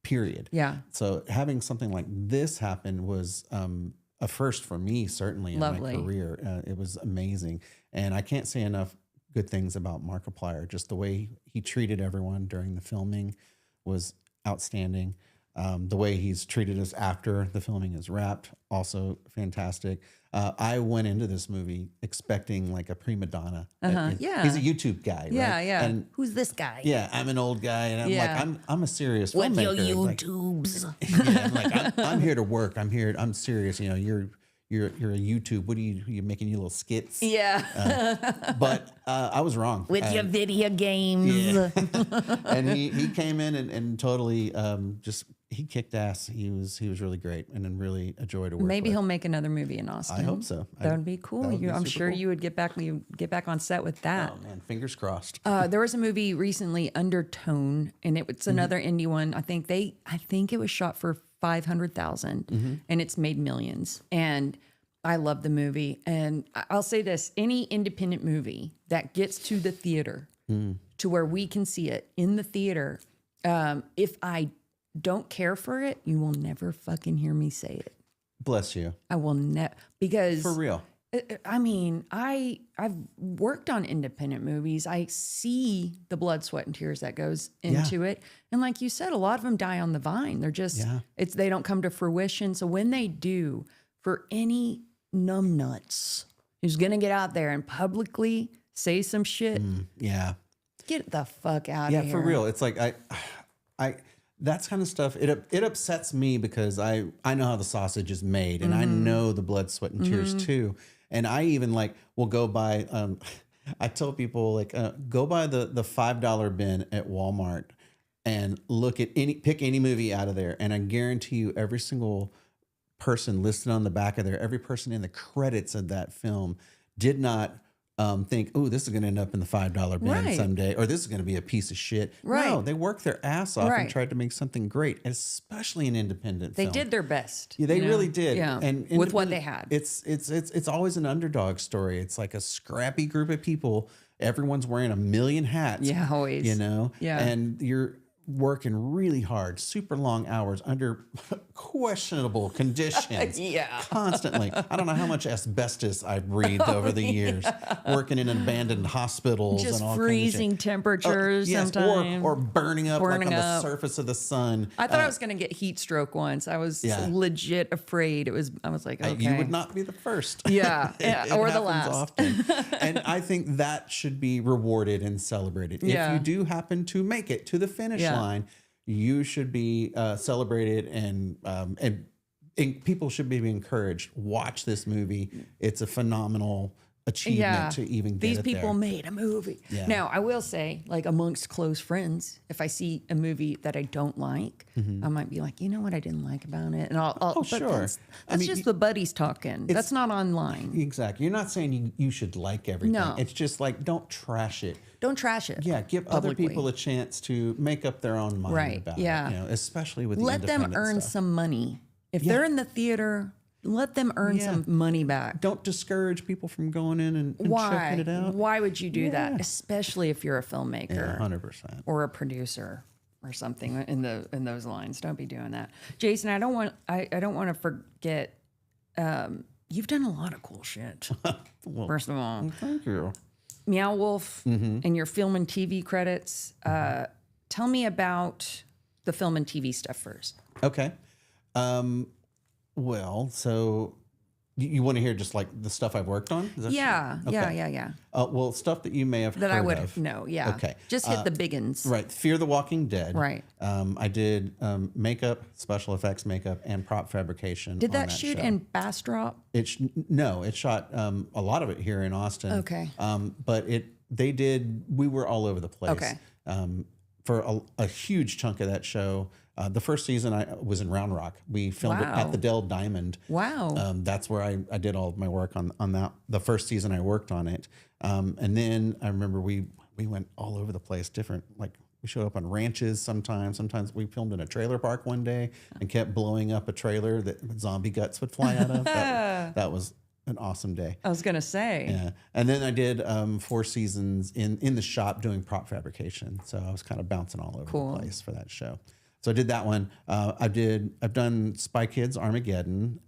Period. Yeah. So having something like this happen was a first for me, certainly in Lovely. my career. It was amazing. And I can't say enough good things about Markiplier. Just the way he treated everyone during the filming was outstanding. The way he's treated us after the filming is wrapped, also fantastic. I went into this movie expecting like a prima donna. Yeah. He's a YouTube guy, right? Yeah, yeah. And who's this guy? yeah, I'm an old guy, and I'm Yeah. like, I'm a serious With filmmaker. your Like, YouTubes. yeah, I'm like, I'm here to work. I'm serious. You know, you're a YouTube. What are you making? You little skits? Yeah. But I was wrong. With your video games. Yeah. And he came in and totally he kicked ass. He was really great and then really a joy to work Maybe with. he'll make another movie in Austin. I hope so. That would be cool. that would be I'm super sure cool. you would get back on set with that. Oh man, fingers crossed. There was a movie recently, Undertone, and it's another indie one. I think it was shot for $500,000, and it's made millions. And I love the movie. And I'll say this: any independent movie that gets to the theater, to where we can see it in the theater, if I don't care for it, you will never fucking hear me say it. Bless you. I will never, because For real. I mean, I've worked on independent movies. I see the blood, sweat, and tears that goes into it. And like you said, a lot of them die on the vine. They're just, they don't come to fruition. So when they do, for any numbnuts who's going to get out there and publicly say some shit, Yeah. get the fuck out of here. Yeah, for real. It's like I that kind of stuff. It upsets me because I know how the sausage is made, and I know the blood, sweat, and tears too. And I even like will go buy. I tell people like go buy the $5 bin at Walmart and look at pick any movie out of there, and I guarantee you every single person listed on the back of there, every person in the credits of that film did not think, oh, this is going to end up in the $5 bin someday, or this is going to be a piece of shit. Right. No, they worked their ass off and tried to make something great, especially an independent They film. did their best. Yeah, they really did. Yeah, And with what they had. It's always an underdog story. It's like a scrappy group of people. Everyone's wearing a million hats. Yeah, always. You know? Yeah. And you're working really hard, super long hours under questionable conditions. Yeah. Constantly. I don't know how much asbestos I've breathed over the years, working in abandoned hospitals Just and all freezing kinds of shit. temperatures Yes, sometimes. or burning up like Burning on up. the surface of the sun. I thought I was going to get heat stroke once. I was legit afraid. I was like, okay. You would not be the first. Yeah, It or the happens last. often. And I think that should be rewarded and celebrated. Yeah. If you do happen to make it to the finish line, you should be celebrated and people should be encouraged. Watch this movie. It's a phenomenal achievement to even get These it people there. made a movie. Yeah. Now, I will say, like amongst close friends, if I see a movie that I don't like, I might be like, you know what I didn't like about it? And I'll but sure. That's I mean, just the buddies talking. That's not online. Exactly. You're not saying you should like everything. No. It's just like, don't trash it. Don't trash it. Yeah, give publicly. other people a chance to make up their own mind about it. You know, especially with the Let them independent earn stuff. some money. If they're in the theater, let them earn some money back. Don't discourage people from going in and checking it out. Why would you do that? Especially if you're a filmmaker. Yeah, 100%. Or a producer or something in those lines. Don't be doing that. Jason, I don't want to forget you've done a lot of cool shit. First of all. Thank you. Meow Wolf and your film and TV credits. Tell me about the film and TV stuff first. Okay. Well, so you want to hear just like the stuff I've worked on? Is that Yeah. well, stuff that you may have That heard I would of. know. Yeah. Okay. Just hit the big uns. Right. Fear the Walking Dead. Right. I did makeup, special effects makeup, and prop fabrication. Did on that shoot show. in Bastrop? No, it shot a lot of it here in Austin. Okay. But we were all over the place. Okay. For a huge chunk of that show. The first season I was in Round Rock. We filmed it at the Dell Diamond. Wow. That's where I did all of my work on that. The first season I worked on it. And then I remember we went all over the place, different, like we showed up on ranches sometimes. Sometimes we filmed in a trailer park one day and kept blowing up a trailer that zombie guts would fly out of. That was an awesome day. I was going to say. Yeah. And then I did 4 seasons in the shop doing prop fabrication. So I was kind of bouncing all over the place for that show. So I did that one. I've done Spy Kids Armageddon.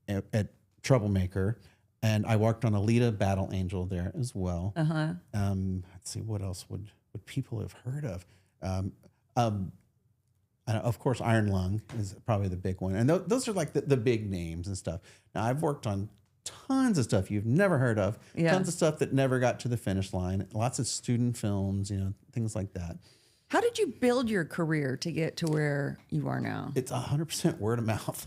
at Troublemaker, and I worked on Alita Battle Angel there as well. Let's see, what else would people have heard of? Of course, Iron Lung is probably the big one, and those are like the big names and stuff. Now, I've worked on tons of stuff you've never heard of, tons of stuff that never got to the finish line, lots of student films, things like that. How did you build your career to get to where you are now? It's 100% word of mouth.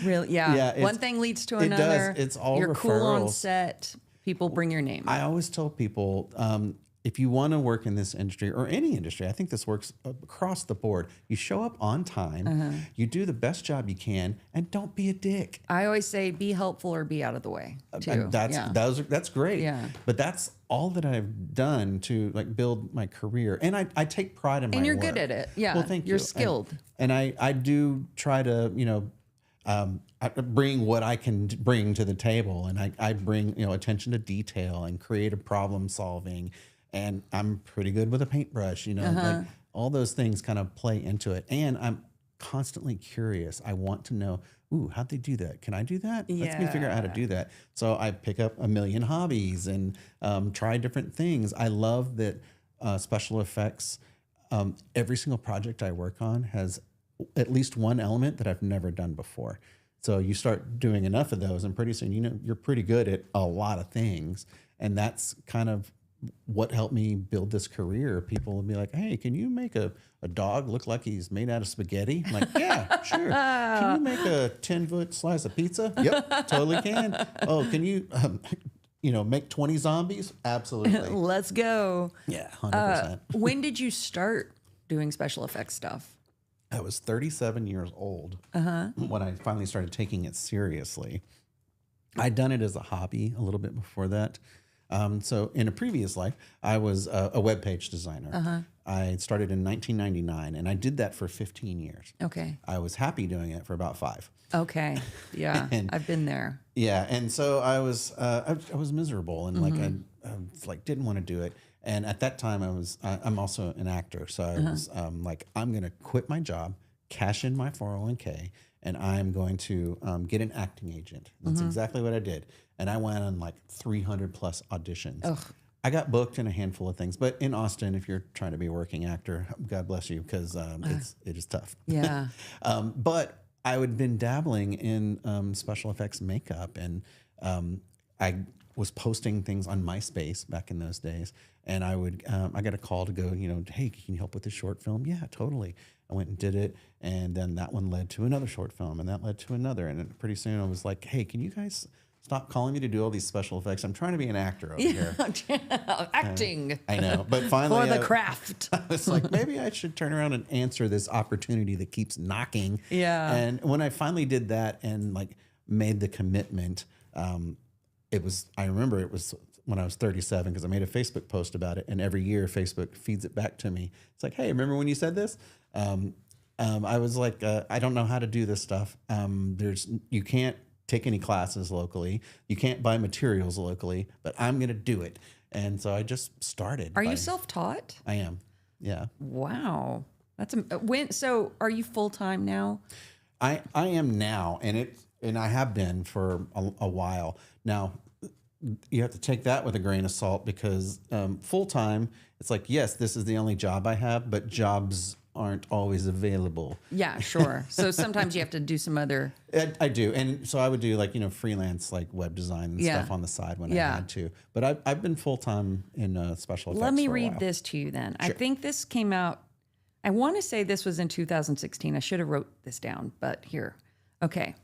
Really? Yeah. One thing leads to another. It does. It's all You're referrals. cool on set. People bring your name. I always tell people, if you want to work in this industry or any industry, I think this works across the board. You show up on time, you do the best job you can, and don't be a dick. I always say be helpful or be out of the way too. That's great. Yeah. But that's all that I've done to like build my career, and I take pride in my work. And you're good at it. Yeah. Well, thank you. You're skilled. And I do try to I bring what I can bring to the table, and I bring like detail and creative problem solving. And I'm pretty good with a paintbrush, like all those things kind of play into it. And I'm constantly curious. I want to know, how'd they do that? Can I do that? Let's me figure out how to do that. So I pick up a million hobbies and try different things. I love that special effects, every single project I work on has at least one element that I've never done before. So you start doing enough of those, and pretty soon, you're pretty good at a lot of things. And that's kind of what helped me build this career. People will be like, hey, can you make a dog look like he's made out of spaghetti? I'm like, yeah, sure. Can you make a 10-foot slice of pizza? Yep, totally can. Oh, can you, make 20 zombies? Absolutely. Let's go. Yeah, 100%. When did you start doing special effects stuff? I was 37 years old when I finally started taking it seriously. I'd done it as a hobby a little bit before that. So in a previous life, I was a web page designer. I started in 1999, and I did that for 15 years. Okay. I was happy doing it for about 5. Okay. Yeah, I've been there. Yeah, and so I was miserable, and I didn't want to do it. And at that time, I'm also an actor, so I was I'm going to quit my job, cash in my 401k, and I'm going to get an acting agent. That's exactly what I did. And I went on 300 plus auditions. Ugh. I got booked in a handful of things, but in Austin, if you're trying to be a working actor, God bless you, because it is tough. Yeah. But I had been dabbling in special effects makeup, and I was posting things on MySpace back in those days. And I got a call to go, hey, can you help with this short film? Yeah, totally. I went and did it, and then that one led to another short film, and that led to another. And then pretty soon I was like, hey, can you guys stop calling me to do all these special effects? I'm trying to be an actor over here. Acting. I know. But finally, for the craft. I was like, maybe I should turn around and answer this opportunity that keeps knocking. Yeah. And when I finally did that and made the commitment, I remember it was when I was 37, because I made a Facebook post about it, and every year Facebook feeds it back to me. It's like, hey, remember when you said this? I was like, I don't know how to do this stuff. You can't take any classes locally. You can't buy materials locally, but I'm going to do it. And so I just started. Are you self-taught? I am. Yeah. Wow. So are you full-time now? I am now, and I have been for a while. Now, you have to take that with a grain of salt, because full-time, it's like, yes, this is the only job I have, but jobs aren't always available. Yeah, sure. So sometimes you have to do some other. I do. And so I would do freelance web design and stuff on the side when I had to. But I've been full-time in special effects. Let me for a read while. this to you then. Sure. I think this came out, I want to say this was in 2016. I should have wrote this down, but here. Okay.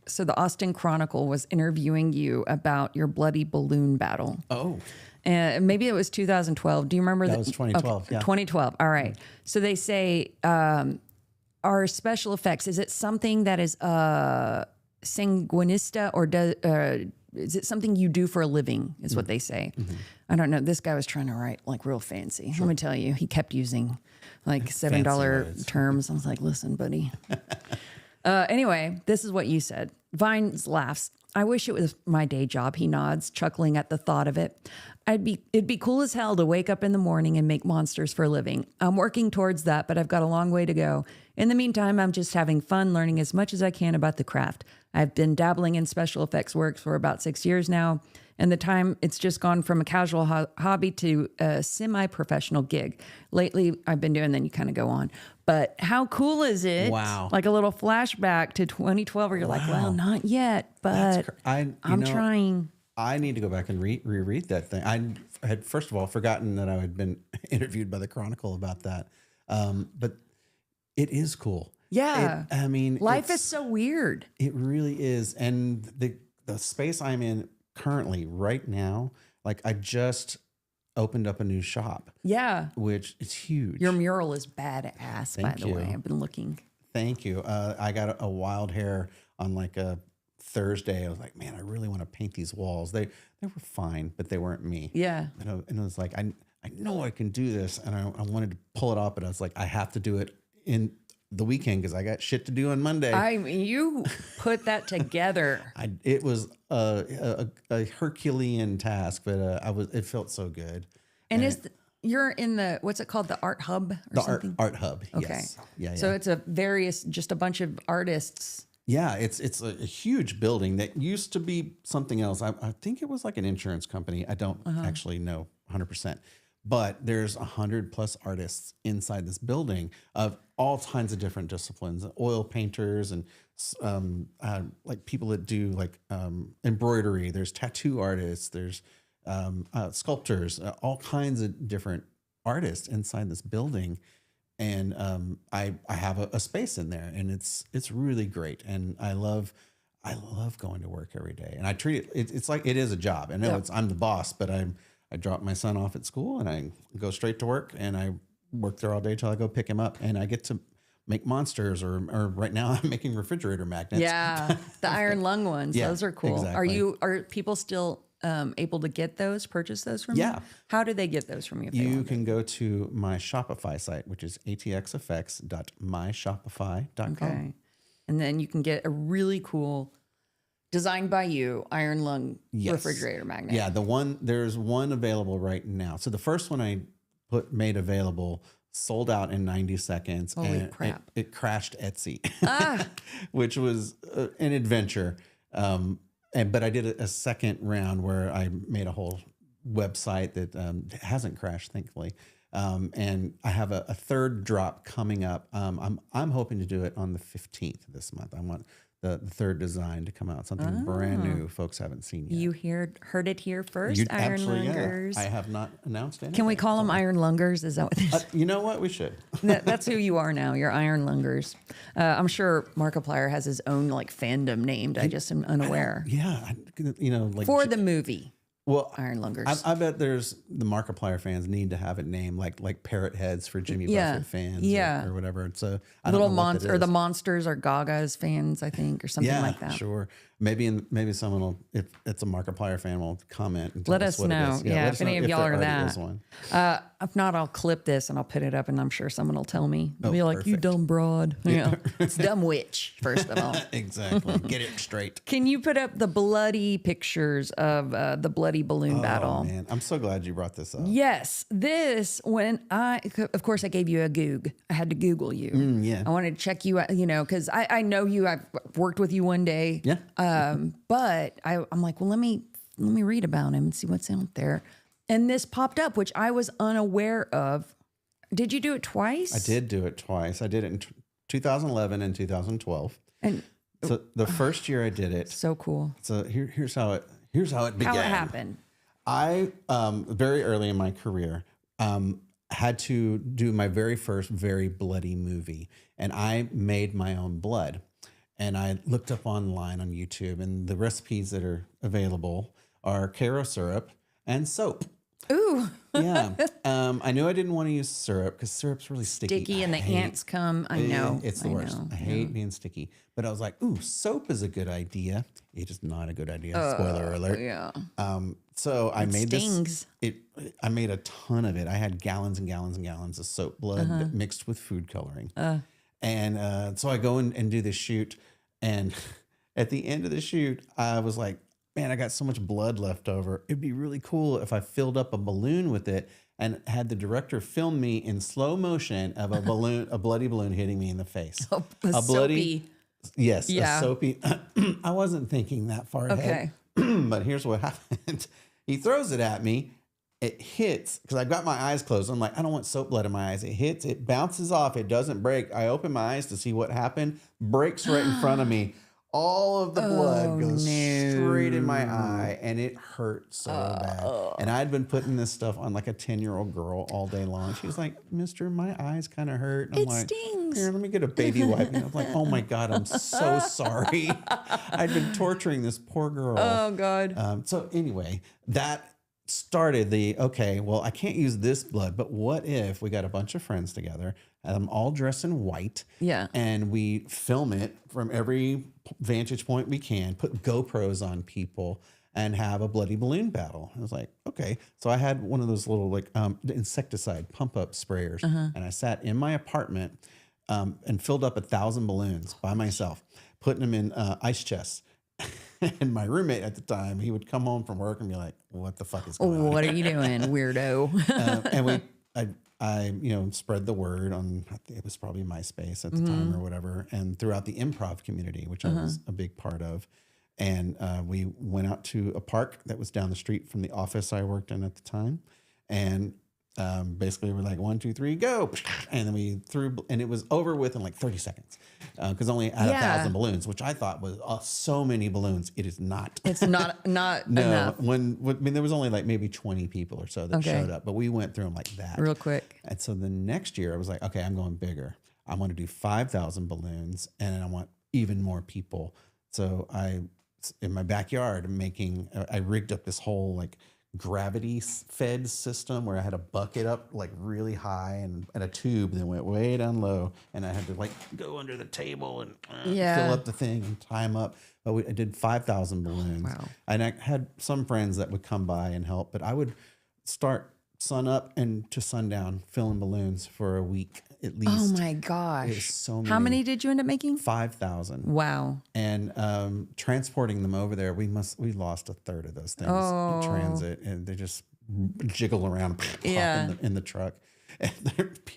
So the Austin Chronicle was interviewing you about your bloody balloon battle. Oh. Maybe it was 2012. Do you remember that? That was 2012, okay. yeah. 2012. All right. So they say, are special effects, is it something that is sanguinista, or is it something you do for a living, is what they say. Mm-hmm. I don't know. This guy was trying to write real fancy. Sure. Let me tell you, he kept using $7 terms. I was like, listen, buddy. Anyway, this is what you said. Vines laughs. I wish it was my day job, he nods, chuckling at the thought of it. It'd be cool as hell to wake up in the morning and make monsters for a living. I'm working towards that, but I've got a long way to go. In the meantime, I'm just having fun learning as much as I can about the craft. I've been dabbling in special effects work for about 6 years now. And the time it's just gone from a casual hobby to a semi-professional gig. Lately, I've been doing, then you kind of go on. But how cool is it? Wow. Like a little flashback to 2012 where you're like, well, not yet, but I'm trying. I need to go back and reread that thing. I had, first of all, forgotten that I had been interviewed by the Chronicle about that. But it is cool. Yeah. Life is so weird. It really is. And the space I'm in currently right now, like I just opened up a new shop. Yeah. Which is huge. Your mural is badass, by the way. I've been looking. Thank you. I got a wild hair on like a Thursday. I was like, man, I really want to paint these walls. They were fine, but they weren't me. Yeah. And I was like, I know I can do this. And I wanted to pull it off, but I was like, I have to do it in the weekend because I got shit to do on Monday. I mean, you put that together. It was a Herculean task, but it felt so good. And you're in the, what's it called? The art hub or something? Art hub. Okay. Yes. Yeah. So it's just a bunch of artists. Yeah. It's a huge building that used to be something else. I think it was like an insurance company. I don't actually know 100%. But there's 100+ artists inside this building of all kinds of different disciplines, oil painters and like people that do like embroidery. There's tattoo artists. There's sculptors, all kinds of different artists inside this building. And I have a space in there, and it's really great. And I love going to work every day. And I treat it's like it is a job. I know I'm the boss, but I drop my son off at school and I go straight to work, and I work there all day till I go pick him up, and I get to make monsters or right now I'm making refrigerator magnets. Yeah. The iron lung ones. Yeah, those are cool. exactly. Are people still able to purchase those from you? Yeah. How do they get those from you? You can go to my Shopify site, which is atxeffects.myshopify.com. Okay. And then you can get a really cool designed by you, iron lung refrigerator magnet. Yeah, there's one available right now. So the first one I made available sold out in 90 seconds. Holy crap. It crashed Etsy, which was an adventure. But I did a second round where I made a whole website that hasn't crashed, thankfully. And I have a third drop coming up. I'm hoping to do it on the 15th this month. I want the third design to come out, something brand new folks haven't seen yet. You heard it here first, Iron Lungers. I have not announced anything. Can we call them Iron Lungers? Is that what it is? You know what? We should. That's who you are now. You're Iron Lungers. I'm sure Markiplier has his own like fandom named. I just am unaware. Like For the movie. Well, Iron Lungers. I bet there's the Markiplier fans need to have it named like parrot heads for Jimmy Buffett fans, or whatever. So little monster, or the monsters are Gaga's fans, I think, or something like that. Sure. Maybe someone will, if it's a Markiplier fan, will comment and tell let us what know. It is. Yeah, if any of y'all are that. One. If not, I'll clip this and I'll put it up, and I'm sure someone will tell me. They'll be like, perfect. "You dumb broad." It's dumb witch. First of all, exactly. Get it straight. Can you put up the bloody pictures of the bloody balloon battle? Oh man, I'm so glad you brought this up. Yes, of course, I gave you a Goog. I had to Google you. Yeah. I wanted to check you out, because I know you. I've worked with you one day. Yeah. But I'm like, well, let me read about him and see what's out there. And this popped up, which I was unaware of. Did you do it twice? I did do it twice. I did it in 2011 and 2012. And so the first year I did it. So cool. So here's how it began. How it happened. I very early in my career had to do my very first very bloody movie, and I made my own blood. And I looked up online on YouTube, and the recipes that are available are Caro syrup and soap. Ooh. Yeah. I knew I didn't want to use syrup because syrup's really sticky. And the ants come. I know. It's the worst. I hate being sticky. But I was like, ooh, soap is a good idea. It is not a good idea. Spoiler alert. Yeah. So I made stings. I made a ton of it. I had gallons and gallons and gallons of soap blood mixed with food coloring. And so I go and do this shoot. And at the end of the shoot, I was like, man, I got so much blood left over. It'd be really cool if I filled up a balloon with it and had the director film me in slow motion of a bloody balloon hitting me in the face. A bloody Yes, Yeah. a soapy. I wasn't thinking that far ahead. But here's what happened. He throws it at me. It hits because I've got my eyes closed. I'm like, I don't want soap blood in my eyes. It hits, it bounces off, it doesn't break. I open my eyes to see what happened. Breaks right in front of me. All of the blood goes straight in my eye, and it hurt so bad. And I'd been putting this stuff on like a 10-year-old girl all day long. She was like, "Mister, my eyes kind of hurt." And I'm like, stings. "Here, let me get a baby wipe." And I'm like, "Oh my God, I'm so sorry." I'd been torturing this poor girl. Oh God. So anyway, that started the, okay, well, I can't use this blood, but what if we got a bunch of friends together and I'm all dressed in white, and we film it from every vantage point we can, put GoPros on people, and have a bloody balloon battle. I was like, okay. So I had one of those little like insecticide pump up sprayers, and I sat in my apartment and filled up 1,000 balloons by myself, putting them in ice chests. And my roommate at the time, he would come home from work and be like, "What the fuck is going on? What are you doing, weirdo?" And I spread the word on, it was probably MySpace at the time or whatever, and throughout the improv community, which I was a big part of. And we went out to a park that was down the street from the office I worked in at the time. And basically we're like, 1, 2, 3, go. And then we threw, and it was over with in like 30 seconds. Because only had 1,000 balloons, which I thought was so many balloons. It is not. It's not No, enough. There was only like maybe 20 people or so that showed up, but we went through them like that. Real quick. And so the next year I was like, okay, I'm going bigger. I want to do 5,000 balloons, and I want even more people. So in my backyard, I rigged up this whole like gravity fed system where I had a bucket up like really high and a tube that went way down low, and I had to like go under the table and fill up the thing and tie them up. But I did 5,000 balloons. Wow. And I had some friends that would come by and help, but I would start sun up and to sundown filling balloons for a week at least. Oh my gosh. It was so many. How many did you end up making? 5,000. Wow. And transporting them over there, we lost a third of those things in transit, and they just jiggle around, pop in the truck. And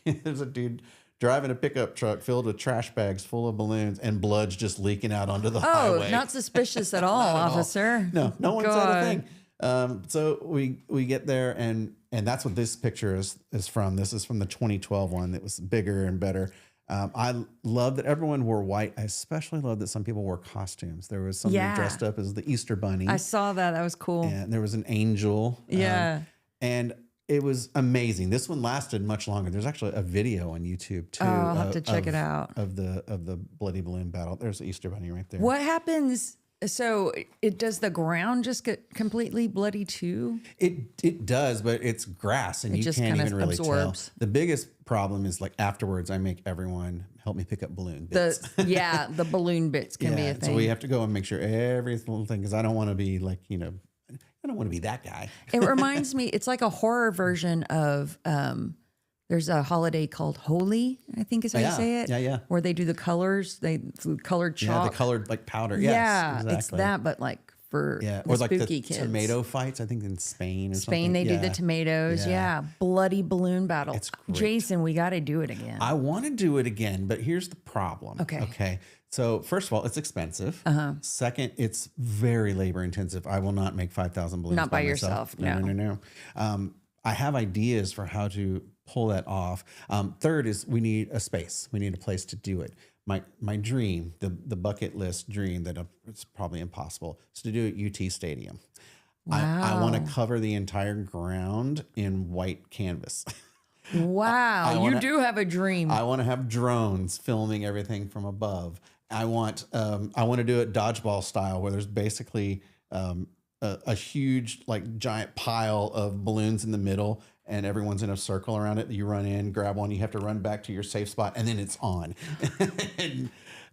there's a dude driving a pickup truck filled with trash bags full of balloons, and blood's just leaking out onto the highway. Oh, not suspicious at all, officer. No one said a thing. So we get there, and that's what this picture is from. This is from the 2012 one that was bigger and better. I love that everyone wore white. I especially love that some people wore costumes. There was someone dressed up as the Easter Bunny. I saw that. That was cool. And there was an angel. And it was amazing. This one lasted much longer. There's actually a video on YouTube too. I'll have to check it out. Of the bloody balloon battle. There's the Easter Bunny right there. What happens? So does the ground just get completely bloody too? It does, but it's grass, and you can't even really tell. The biggest problem is like afterwards, I make everyone help me pick up balloon bits. The balloon bits can be a thing. So we have to go and make sure every little thing, because I don't want to be like, I don't want to be that guy. It reminds me, it's like a horror version of, there's a holiday called Holy, I think is how you say it. Yeah. Where they do the colors, colored chalk. Yeah, the colored like powder. Yeah, yes, exactly. it's that, but like for the or like spooky the kids. Tomato fights, I think in Spain or something. Spain, they do the tomatoes. Yeah. Bloody balloon battle. It's great. Jason, we got to do it again. I want to do it again, but here's the problem. Okay. So first of all, it's expensive. Second, it's very labor intensive. I will not make 5,000 balloons Not by myself. yourself. No. I have ideas for how to pull that off. Third is we need a space. We need a place to do it. My dream, the bucket list dream that it's probably impossible, is to do it at UT Stadium. Wow. I want to cover the entire ground in white canvas. Wow, you do have a dream. I want to have drones filming everything from above. I want to do it dodgeball style, where there's basically a huge, like, giant pile of balloons in the middle, and everyone's in a circle around it. You run in, grab one, you have to run back to your safe spot, and then it's on.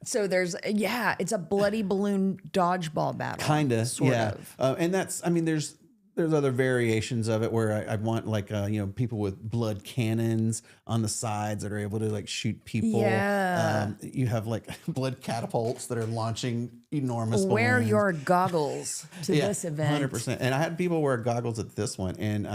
So it's a bloody balloon dodgeball battle. Kind of, sort of. And there's other variations of it where I want like people with blood cannons on the sides that are able to like shoot people. Yeah. You have like blood catapults that are launching enormous Wear balloons. your goggles to this event. 100%. And I had people wear goggles at this one, and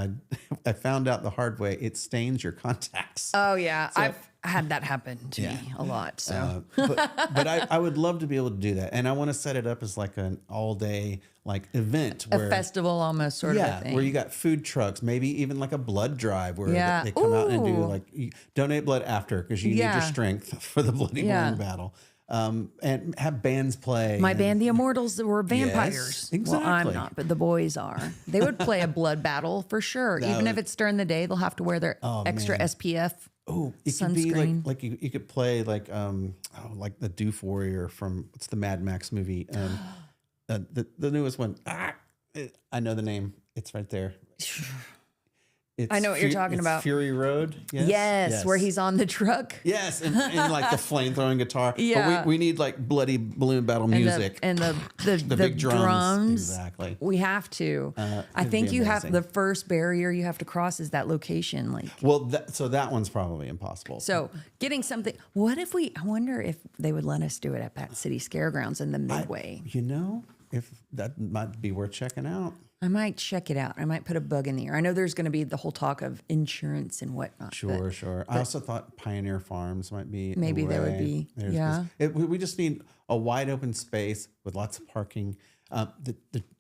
I found out the hard way, it stains your contacts. Oh yeah, So had that happen to me a lot. So, but I would love to be able to do that, and I want to set it up as like an all day like event, a festival almost sort of a thing. where you got food trucks, maybe even like a blood drive where they come out and do like donate blood after because you need your strength for the bloody balloon battle. And have bands play. My band, the Immortals, were vampires. Yes, exactly. Well, I'm not, but the boys are. They would play a blood battle for sure. Even if it's during the day, they'll have to wear their extra SPF. Oh, it sunscreen. could be like you could play like like the Doof Warrior from what's the Mad Max movie? The newest one. I know the name. It's right there. I know what you're talking about. Fury Road. Yes, where he's on the truck. Yes, and like the flame throwing guitar. Yeah, but we need like bloody balloon battle music and the big drums. Exactly. We have to. I think you have the first barrier you have to cross is that location. Like, well, so that one's probably impossible. So getting something. What if I wonder if they would let us do it at Bat City Scaregrounds in the Midway. If that might be worth checking out. I might check it out. I might put a bug in the ear. I know there's going to be the whole talk of insurance and whatnot. Sure. I also thought Pioneer Farms might be maybe there would be. We just need a wide open space with lots of parking.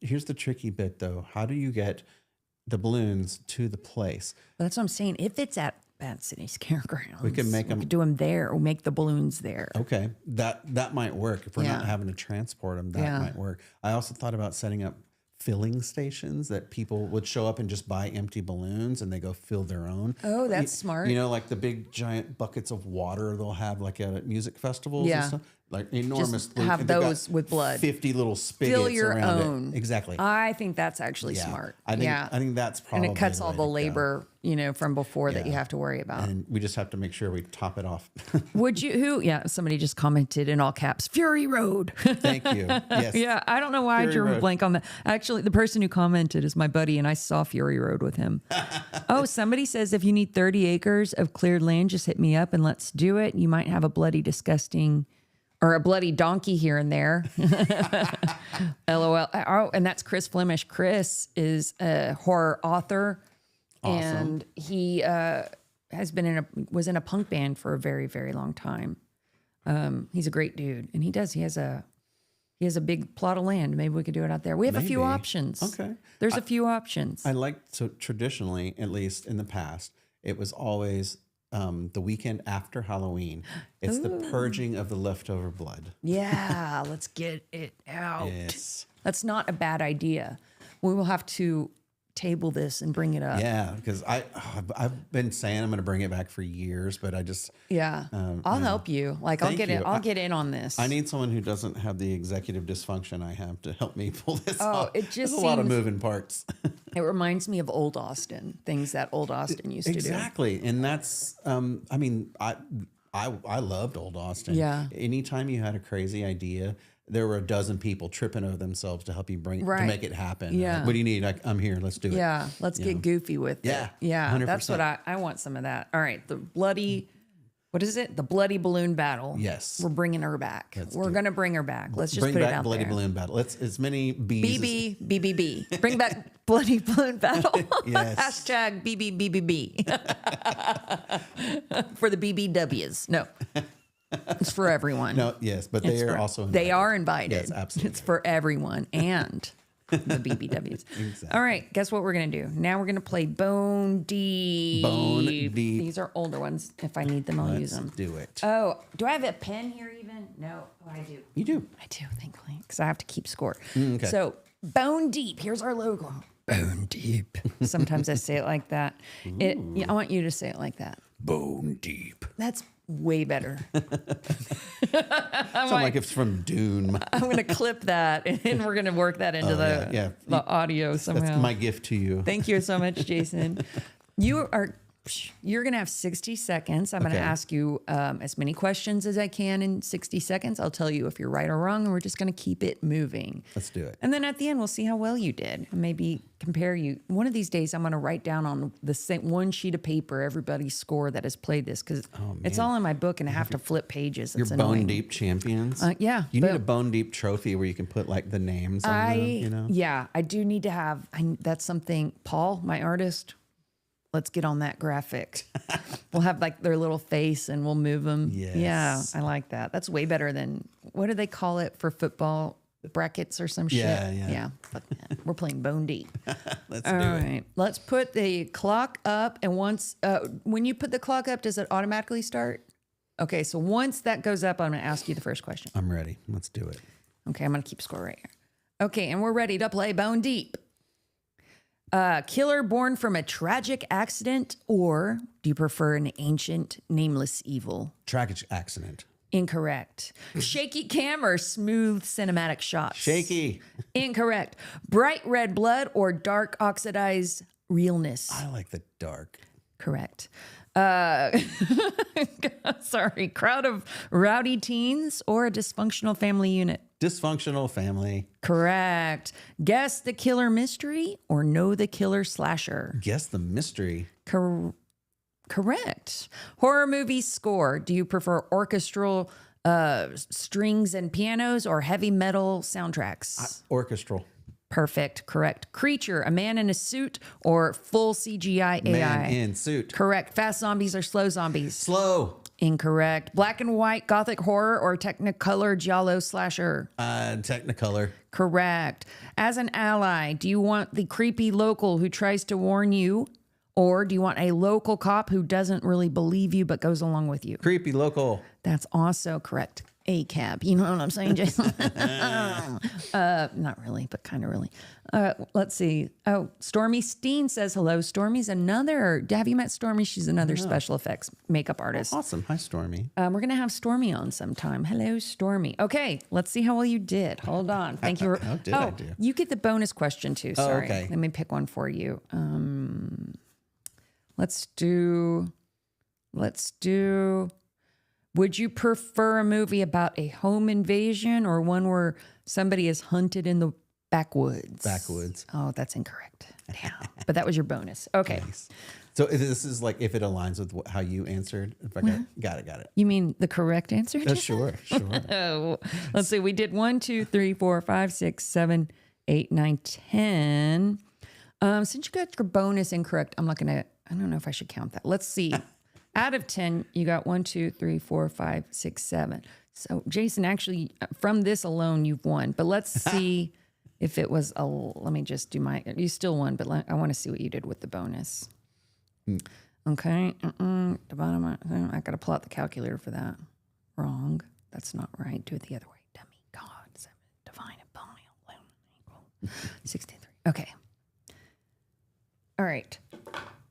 Here's the tricky bit, though. How do you get the balloons to the place? Well, that's what I'm saying. If it's at Bat City Scaregrounds, we can make them. We could do them there, or make the balloons there. Okay, that might work. If we're not having to transport them, that might work. I also thought about setting up filling stations that people would show up and just buy empty balloons and they go fill their own. Oh, that's smart. Like the big giant buckets of water they'll have like at music festivals and stuff. Like enormous. Just have those with blood. 50 little spigots Fill your around own. It. Exactly. I think that's actually smart. I think that's probably. And it cuts all the labor, from before that you have to worry about. And we just have to make sure we top it off. Would you? Somebody just commented in all caps, Fury Road. Thank you. Yes. Yeah, I don't know why I drew a blank on that. Actually, the person who commented is my buddy, and I saw Fury Road with him. Oh, somebody says if you need 30 acres of cleared land, just hit me up and let's do it. You might have a bloody, disgusting. Or a bloody donkey here and there. LOL. Oh, and that's Chris Flemish. Chris is a horror author. Awesome. And he was in a punk band for a very, very long time. He's a great dude. And he has a big plot of land. Maybe we could do it out there. We have a few options. Okay. There's a few options. So traditionally, at least in the past, it was always the weekend after Halloween. It's the purging of the leftover blood. Yeah, let's get it out. Yes. That's not a bad idea. We will have to table this and bring it up. Yeah, because I've been saying I'm going to bring it back for years, but I just I'll help you. Like I'll get in on this. I need someone who doesn't have the executive dysfunction I have to help me pull this off. It just There's a lot of moving parts. It reminds me of Old Austin, things that Old Austin used to do. Exactly, and that's I loved Old Austin. Yeah. Anytime you had a crazy idea, there were a dozen people tripping over themselves to help you to make it happen. Yeah. Like, what do you need? I'm here. Let's do it. Yeah. Let's get goofy with it. Yeah. 100%. That's what I want some of that. All right. The bloody balloon battle. Yes. We're bringing her back. We're going to bring her back. Let's just bring put back it out bloody there. balloon battle. Let's as many B's. BBBBB. Bring back bloody balloon battle. Yes. Hashtag BBBBB. For the BBWs. No. It's for everyone. No, yes, but they are also invited. They are invited. Yes, absolutely. It's for everyone and the BBWs. Exactly. All right, guess what we're going to do? Now we're going to play Bone Deep. Bone Deep. These are older ones. If I need them, I'll use them. Let's do it. Oh, do I have a pen here even? No. Oh, I do. You do. I do, thankfully, because I have to keep score. Okay. So, Bone Deep. Here's our logo. Bone Deep. Sometimes I say it like that. I want you to say it like that. Bone Deep. That's way better. Sound like it's from Dune. I'm going to clip that and we're going to work that into the audio somehow. That's my gift to you. Thank you so much, Jason. You're going to have 60 seconds. I'm going to ask you as many questions as I can in 60 seconds. I'll tell you if you're right or wrong, and we're just going to keep it moving. Let's do it. And then at the end, we'll see how well you did and maybe compare you. One of these days, I'm going to write down on the same one sheet of paper everybody's score that has played this because it's all in my book and I have to flip pages. You're Bone Deep champions? Yeah. You need a Bone Deep trophy where you can put like the names on them, Yeah, I do need to have, that's something, Paul, my artist, let's get on that graphic. We'll have like their little face and we'll move them. Yes. Yeah, I like that. That's way better than, what do they call it for football? Brackets or some shit? Yeah. Fuck that. We're playing Bone Deep. Let's All do it. right. Let's put the clock up. And once, when you put the clock up, does it automatically start? Okay. So once that goes up, I'm going to ask you the first question. I'm ready. Let's do it. Okay. I'm going to keep score right here. Okay. And we're ready to play Bone Deep. Killer born from a tragic accident, or do you prefer an ancient nameless evil? Tragic accident. Incorrect. Shaky cam or smooth cinematic shots? Shaky. Incorrect. Bright red blood or dark oxidized realness? I like the dark. Correct. Sorry. Crowd of rowdy teens or a dysfunctional family unit? Dysfunctional family. Correct. Guess the killer mystery or know the killer slasher? Guess the mystery. Correct. Horror movie score. Do you prefer orchestral strings and pianos or heavy metal soundtracks? Orchestral. Perfect. Correct. Creature. A man in a suit or full CGI AI? Man in suit. Correct. Fast zombies or slow zombies? Slow. Incorrect. Black and white gothic horror or technicolor giallo slasher? Technicolor. Correct. As an ally, do you want the creepy local who tries to warn you, or do you want a local cop who doesn't really believe you but goes along with you? Creepy local. That's also correct. A cab. You know what I'm saying, Jason? Not really, but kind of really. Let's see. Oh, Stormy Steen says hello. Stormy's another. Have you met Stormy? She's another special effects makeup artist. Awesome. Hi, Stormy. We're going to have Stormy on sometime. Hello, Stormy. Okay, let's see how well you did. Hold on. Thank you. How did I do? You get the bonus question too. Sorry. okay. Let me pick one for you. Let's do. Would you prefer a movie about a home invasion or one where somebody is hunted in the backwoods? Backwoods. Oh, that's incorrect. Damn. But that was your bonus. Okay. Nice. So this is like if it aligns with how you answered. If I got it. You mean the correct answer? Sure. Oh, let's see. We did 1, 2, 3, 4, 5, 6, 7, 8, 9, 10. Since you got your bonus incorrect, I don't know if I should count that. Let's see. Out of 10, you got 1, 2, 3, 4, 5, 6, 7. So, Jason, actually, from this alone, you've won. But let's see if it was let me just do you still won, but I want to see what you did with the bonus. Okay. The bottom, I got to pull out the calculator for that. Wrong. That's not right. Do it the other way. Dummy. God. 7, divine and polynomial equal 63. Okay. All right.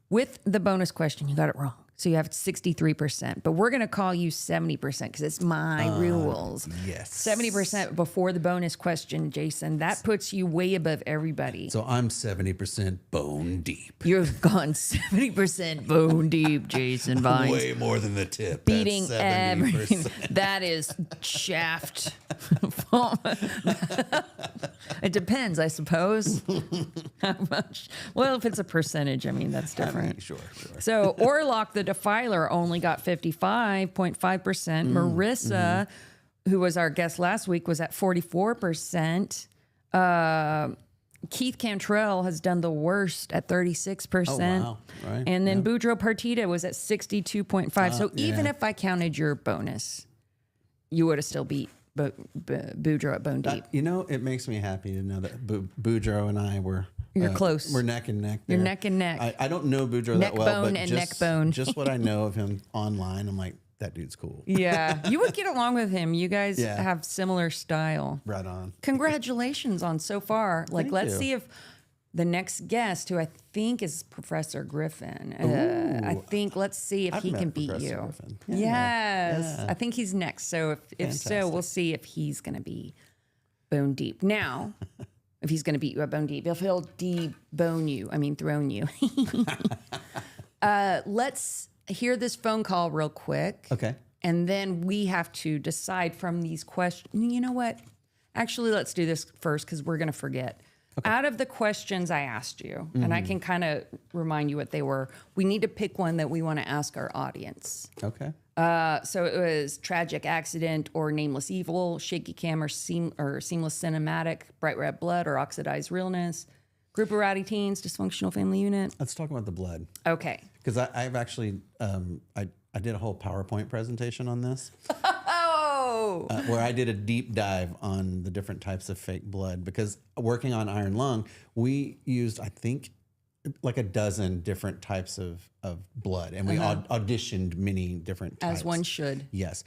With the bonus question, you got it wrong. So you have 63%, but we're going to call you 70% because it's my rules. Yes. 70% before the bonus question, Jason. That puts you way above everybody. So I'm 70% bone deep. You've gone 70% bone deep, Jason Vines. Way more than the tip. Beating That's everything. 70%. That is shaft. It depends, I suppose. How much? Well, if it's a percentage, that's different. Sure. So Orlock the Defiler only got 55.5%. Marissa, who was our guest last week, was at 44%. Keith Cantrell has done the worst at 36%. Oh, wow. Right. And then Boudreaux Partita was at 62.5%. So even if I counted your bonus, you would have still beat Boudreaux at Bone Deep. It makes me happy to know that Boudreaux and I were... You're close. We're neck and neck there. You're neck and neck. I don't know Boudreaux Neck that well, bone but and just, neck bone. just what I know of him online, I'm like, that dude's cool. Yeah. You would get along with him. You guys Yeah. have similar style. Right on. Congratulations on so far. Let's you. see if the next guest, who I think is Professor Griffin, let's see if I've he met can beat Professor you. Griffin. Yes. I think he's next. So if so, we'll see if he's going to be Bone Deep. Now, if he's going to beat you at Bone Deep, if he'll debone you, throne you. Let's hear this phone call real quick. Okay. And then we have to decide from these questions. You know what? Actually, let's do this first because we're going to forget. Okay. Out of the questions I asked you, and I can kind of remind you what they were, we need to pick one that we want to ask our audience. Okay. So it was tragic accident or nameless evil, shaky cam or seamless cinematic, bright red blood or oxidized realness, Group of rowdy teens, dysfunctional family unit. Let's talk about the blood. Okay. Because I've actually, I did a whole PowerPoint presentation on this. Oh. Where I did a deep dive on the different types of fake blood. Because working on Iron Lung, we used, I think, like a dozen different types of blood. And we auditioned many different types. As one should. Yes.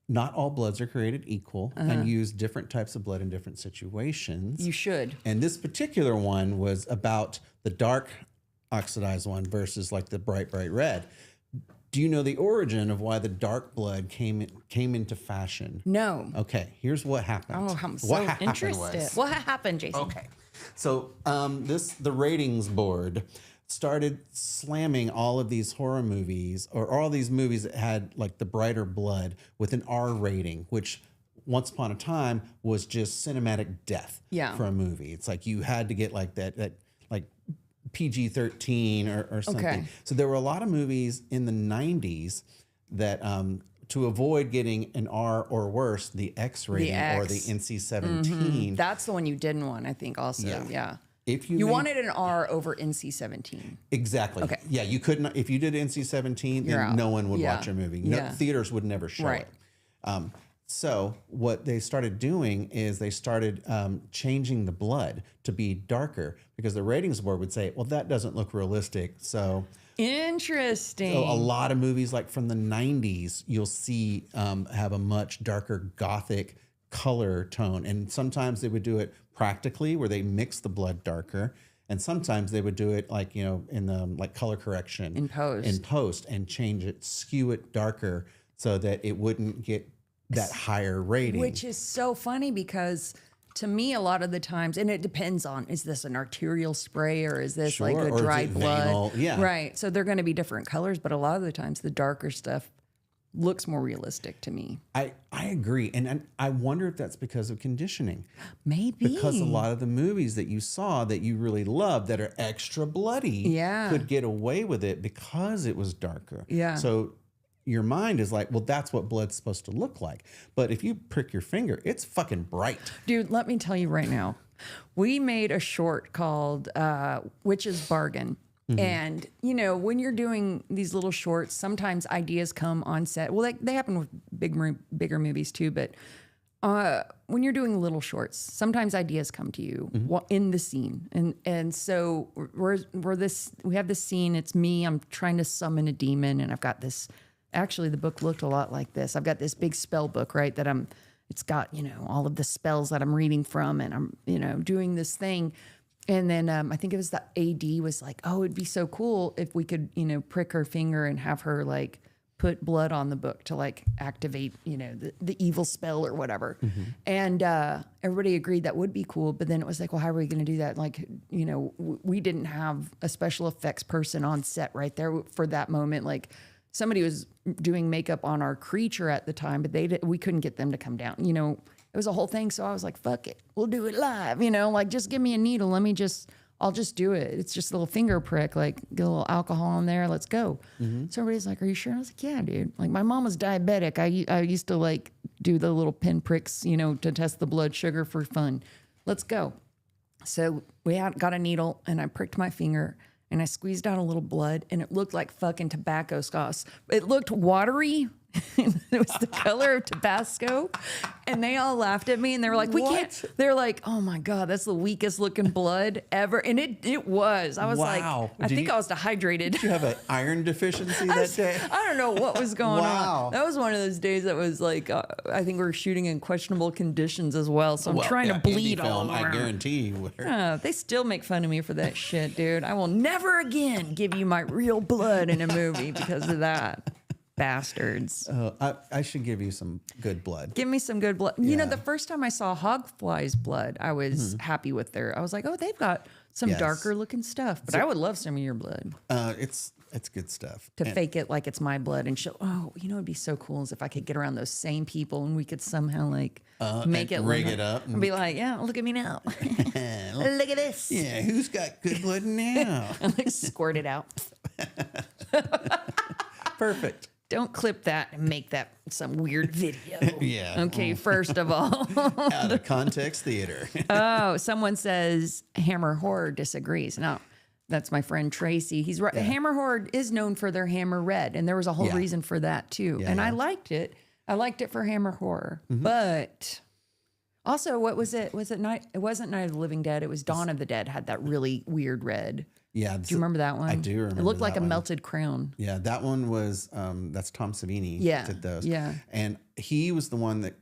Not all bloods are created equal and use different types of blood in different situations. You should. And this particular one was about the dark oxidized one versus like the bright red. Do you know the origin of why the dark blood came into fashion? No. Okay, here's what happened. Oh, I'm so interested. What happened, Jason? Okay. So the ratings board started slamming all of these horror movies or all these movies that had like the brighter blood with an R rating, which once upon a time was just cinematic death for a movie. It's like you had to get like that like PG-13 or something. Okay. So there were a lot of movies in the 90s that to avoid getting an R or worse, the X rating or the NC-17. That's the one you didn't want, I think, also. Yeah. If you wanted an R over NC-17. Exactly. Okay. Yeah, you couldn't. If you did NC-17, then no one would watch your movie. No, theaters would never show it. So what they started doing is they started changing the blood to be darker because the ratings board would say, well, that doesn't look realistic. So interesting. So a lot of movies like from the 90s, you'll see have a much darker gothic color tone. And sometimes they would do it practically where they mix the blood darker. And sometimes they would do it like, you know, in the like color correction. In post and change it, skew it darker so that it wouldn't get that higher rating. Which is so funny because to me, a lot of the times, and it depends on, is this an arterial spray or is this like a dry blood? Venal? Yeah. Right. So they're going to be different colors, but a lot of the times the darker stuff looks more realistic to me. I agree. And I wonder if that's because of conditioning. Maybe. Because a lot of the movies that you saw that you really loved that are extra bloody could get away with it because it was darker. Yeah. So your mind is like, well, that's what blood's supposed to look like. But if you prick your finger, it's fucking bright. Dude, let me tell you right now. We made a short called Witch's Bargain. Mm-hmm. And, you know, when you're doing these little shorts, sometimes ideas come on set. Well, they happen with bigger movies too. But when you're doing little shorts, sometimes ideas come to you in the scene. And so we have this scene. It's me. I'm trying to summon a demon. And I've got this. Actually, the book looked a lot like this. I've got this big spell book, right? It's got, you know, all of the spells that I'm reading from. And I'm, you know, doing this thing. And then I think it was the AD was like, oh, it'd be so cool if we could, you know, prick her finger and have her like put blood on the book to like activate, you know, the evil spell or whatever. Mm-hmm. And everybody agreed that would be cool. But then it was like, well, how are we going to do that? Like, you know, we didn't have a special effects person on set right there for that moment. Like somebody was doing makeup on our creature at the time, but we couldn't get them to come down, you know. It was a whole thing. So I was like, fuck it. We'll do it live. You know, like just give me a needle. I'll just do it. It's just a little finger prick, like get a little alcohol in there. Let's go. Mm-hmm. So everybody's like, are you sure? I was like, yeah, dude. Like my mom was diabetic. I used to like do the little pin pricks, you know, to test the blood sugar for fun. Let's go. So we got a needle and I pricked my finger and I squeezed out a little blood and it looked like fucking Tabasco sauce. It looked watery. It was the color of Tabasco, and they all laughed at me, and they were like, "We can't." They're like, "Oh my god, that's the weakest looking blood ever," and it was. I was like, I think I was dehydrated. Did you have an iron deficiency that day? I don't know what was going on. That was one of those days that was like, I think we were shooting in questionable conditions as well. So I'm trying to bleed all over. I guarantee you. They still make fun of me for that shit, dude. I will never again give you my real blood in a movie because of that. Bastards. I should give you some good blood. Give me some good blood. Yeah. You know, the first time I saw Hogfly's blood, I was happy with I was like, oh, they've got some darker looking stuff. But I would love some of your blood. It's good stuff. To fake it like it's my blood and show, oh, you know, it'd be so cool is if I could get around those same people and we could somehow like make it rig it up and be like, yeah, look at me now. Look at this. Yeah, who's got good blood now? And like squirt it out. Perfect. Don't clip that and make that some weird video. Yeah. Okay, first of all. Out of context theater. Oh, someone says Hammer Horror disagrees. No, that's my friend Tracy. He's right. Hammer Horror is known for their Hammer Red, and there was a whole reason for that too. And I liked it. I liked it for Hammer Horror. But also, what was it? Was it night? It wasn't Night of the Living Dead. It was Dawn of the Dead had that really weird red. Yeah. Do you remember that one? I do remember. It looked like that a one. melted crown. Yeah, that one was that's Tom Savini did those. Yeah. And he was the one that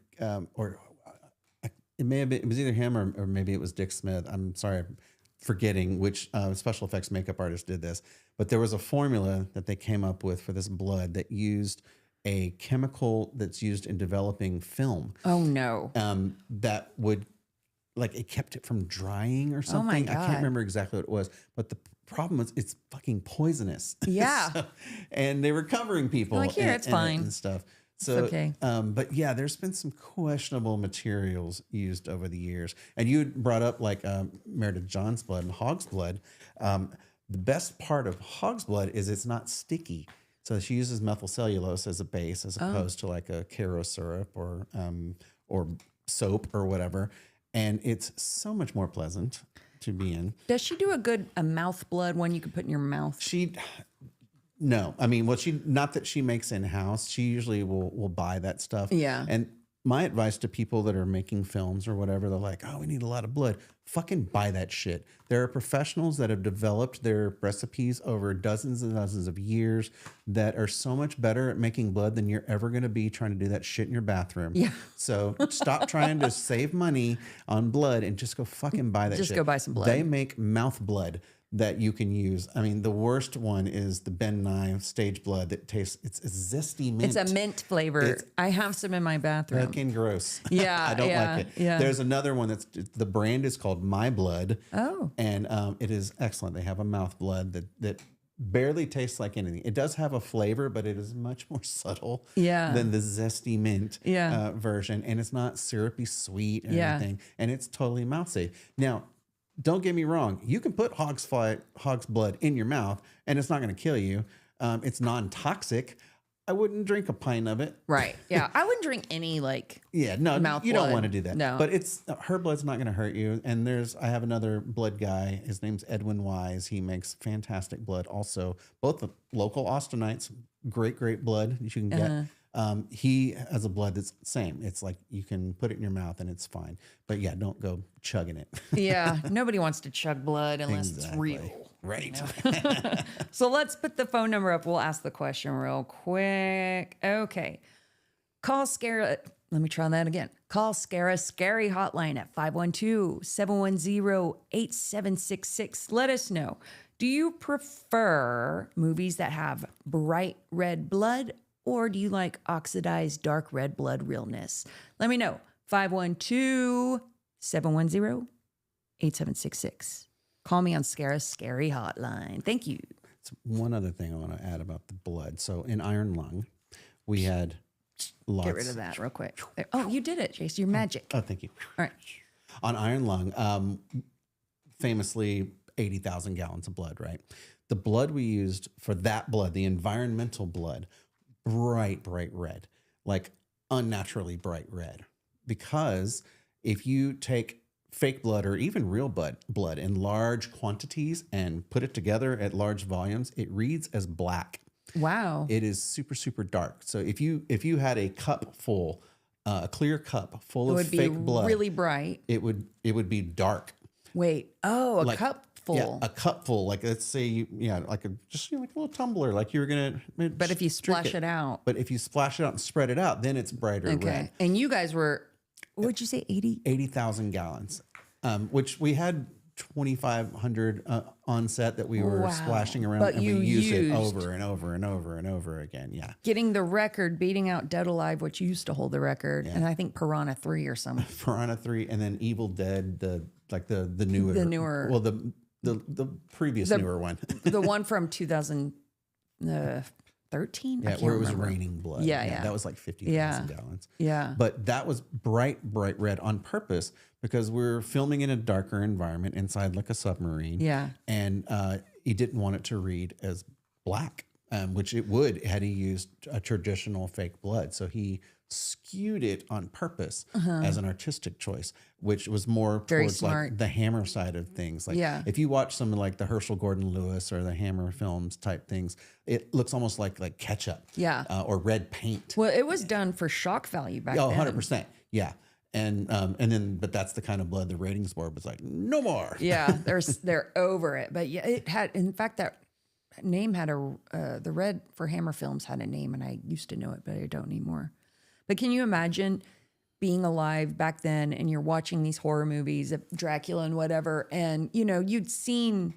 it may have been, it was either him or maybe it was Dick Smith. I'm sorry, I'm forgetting which special effects makeup artist did this. But there was a formula that they came up with for this blood that used a chemical that's used in developing film. Oh no. That would it kept it from drying or something. God. I can't remember exactly what it was, but the problem is it's fucking poisonous. Yeah. And they were covering people it's fine and stuff. So, it's okay. But yeah, there's been some questionable materials used over the years. And you had brought up Meredith John's blood and hog's blood. The best part of hog's blood is it's not sticky. So she uses methyl cellulose as a base, as opposed to like a Caro syrup or soap or whatever. And it's so much more pleasant to be in. Does she do a mouth blood one you can put in your mouth? No. I mean, not that she makes in-house. She usually will buy that stuff. Yeah. And my advice to people that are making films or whatever, they're like, oh, we need a lot of blood. Fucking buy that shit. There are professionals that have developed their recipes over dozens and dozens of years that are so much better at making blood than you're ever going to be trying to do that shit in your bathroom. Yeah. So stop trying to save money on blood and just go fucking buy that shit. Just go buy some blood. They make mouth blood that you can use. I mean, the worst one is the Ben Nye stage blood that tastes, it's a zesty mint. It's a mint flavor. I have some in my bathroom. Fucking gross. Yeah. I don't like it. Yeah. There's another one the brand is called My Blood. Oh. And it is excellent. They have a mouth blood that barely tastes like anything. It does have a flavor, but it is much more subtle than the zesty mint version. And it's not syrupy sweet or anything. And it's totally mouth safe. Now, don't get me wrong. You can put hog's blood in your mouth and it's not going to kill you. It's non-toxic. I wouldn't drink a pint of it. Right. Yeah. I wouldn't drink any mouth blood. don't want to do that. No. But her blood's not going to hurt you. And I have another blood guy. His name's Edwin Wise. He makes fantastic blood also. Both the local Austinites, great blood that you can get. He has a blood that's the same. It's like you can put it in your mouth and it's fine. But yeah, don't go chugging it. Yeah. Nobody wants to chug blood unless it's real. Right. So let's put the phone number up. We'll ask the question real quick. Okay. Call Scarah. Let me try that again. Call Scarah Scary Hotline at 512-710-8766. Let us know. Do you prefer movies that have bright red blood, or do you like oxidized dark red blood realness? Let me know. 512-710-8766. Call me on Scarah's Scary Hotline. Thank you. One other thing I want to add about the blood. So in Iron Lung, we had lots. Get rid of that real quick. Oh, you did it, Jason. You're magic. Oh, thank you. All right. On Iron Lung, famously 80,000 gallons of blood, right? The blood we used for that blood, the environmental blood, bright red, like unnaturally bright red. Because if you take fake blood or even real blood in large quantities and put it together at large volumes, it reads as black. Wow. It is super dark. So if you had a cup full, a clear cup full of fake blood, really bright. it would be dark. Wait. Oh, a cup full. Yeah, a cup full. Like let's say like a little tumbler, like you were gonna. But if you splash it out. But if you splash it out and spread it out, then it's brighter red. And you guys were, what would you say, 80? 80,000 gallons, which we had 2,500 on set that we were splashing around, but and we used it over and over again. Yeah. Getting the record, beating out Dead Alive, which used to hold the record, and I think Piranha 3 or something. Piranha 3, and then Evil Dead, the newer. Well, the previous newer one. The one from 2013? Yeah, where it was raining blood. Yeah. That was like 50,000 gallons. Yeah. But that was bright red on purpose because we're filming in a darker environment inside like a submarine. Yeah. And you didn't want it to read as black. which it would had he used a traditional fake blood. So he skewed it on purpose as an artistic choice, which was more Very towards smart. like the Hammer side of things. Like if you watch some of like the Herschel Gordon Lewis or the Hammer films type things, it looks almost like ketchup, or red paint. Well, it was done for shock value back then. 100%, yeah. And then, but that's the kind of blood the ratings board was like, no more. Yeah, they're over it. But yeah, it had, in fact, that name had the red for Hammer films had a name, and I used to know it, but I don't anymore. But can you imagine being alive back then and you're watching these horror movies of Dracula and whatever, and you'd seen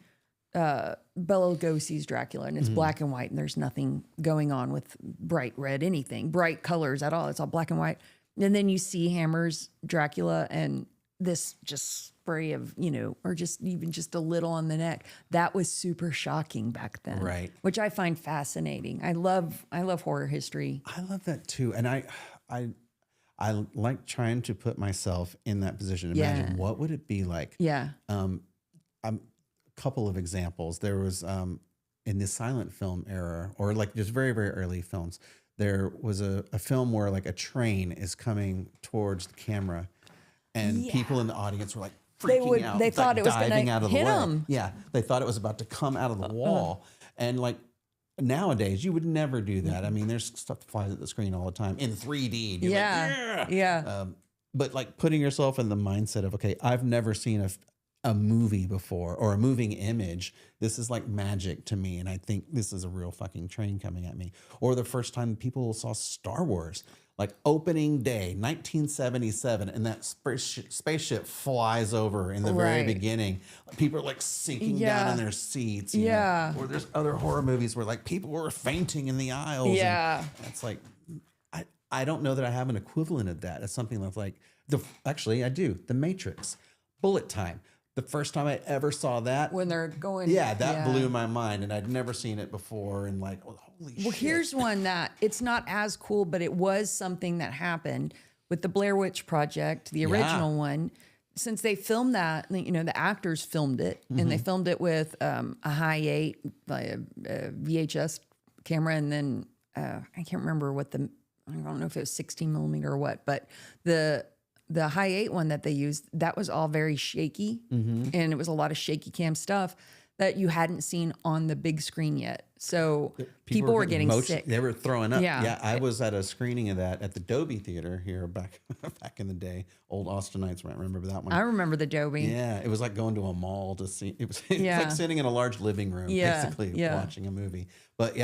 Bela Lugosi's Dracula, and it's black and white, and there's nothing going on with bright red, anything, bright colors at all. It's all black and white. And then you see Hammer's Dracula and this just spray of, or just even just a little on the neck. That was super shocking back then. Right. Which I find fascinating. I love horror history. I love that too. And I like trying to put myself in that position. Imagine what would it be like? Yeah. A couple of examples. There was in the silent film era, or like just very, very early films, there was a film where like a train is coming towards the camera, and people in the audience were like freaking out. They thought like it was going to hit them. Yeah, they thought it was about to come out of the wall, and like nowadays you would never do that. I mean, there's stuff that flies at the screen all the time in 3D. You're like, yeah. But like putting yourself in the mindset of, okay, I've never seen a movie before, or a moving image. This is like magic to me, and I think this is a real fucking train coming at me. Or the first time people saw Star Wars, like opening day 1977, and that spaceship flies over in the very beginning. People are like sinking down in their seats. You know? Or there's other horror movies where like people were fainting in the aisles. Yeah, and it's like I don't know that I have an equivalent of that. It's something that's like actually I do. The Matrix, bullet time. The first time I ever saw that, when they're going, that blew my mind, and I'd never seen it before. And like, oh, holy shit! Well, here's one that it's not as cool, but it was something that happened with the Blair Witch Project, the original one. Since they filmed that, the actors filmed it, and they filmed it with a high 8, like a VHS camera, and then I can't remember I don't know if it was 16 millimeter or what, but the high 8 one that they used, that was all very shaky, and it was a lot of shaky cam stuff that you hadn't seen on the big screen yet. So people were getting sick. They were throwing up. Yeah. I was at a screening of that at the Dobie Theater here back in the day. Old Austinites might remember that one. I remember the Dobie. Yeah, it was like going to a mall to see. It was like sitting in a large living room, basically watching a movie. But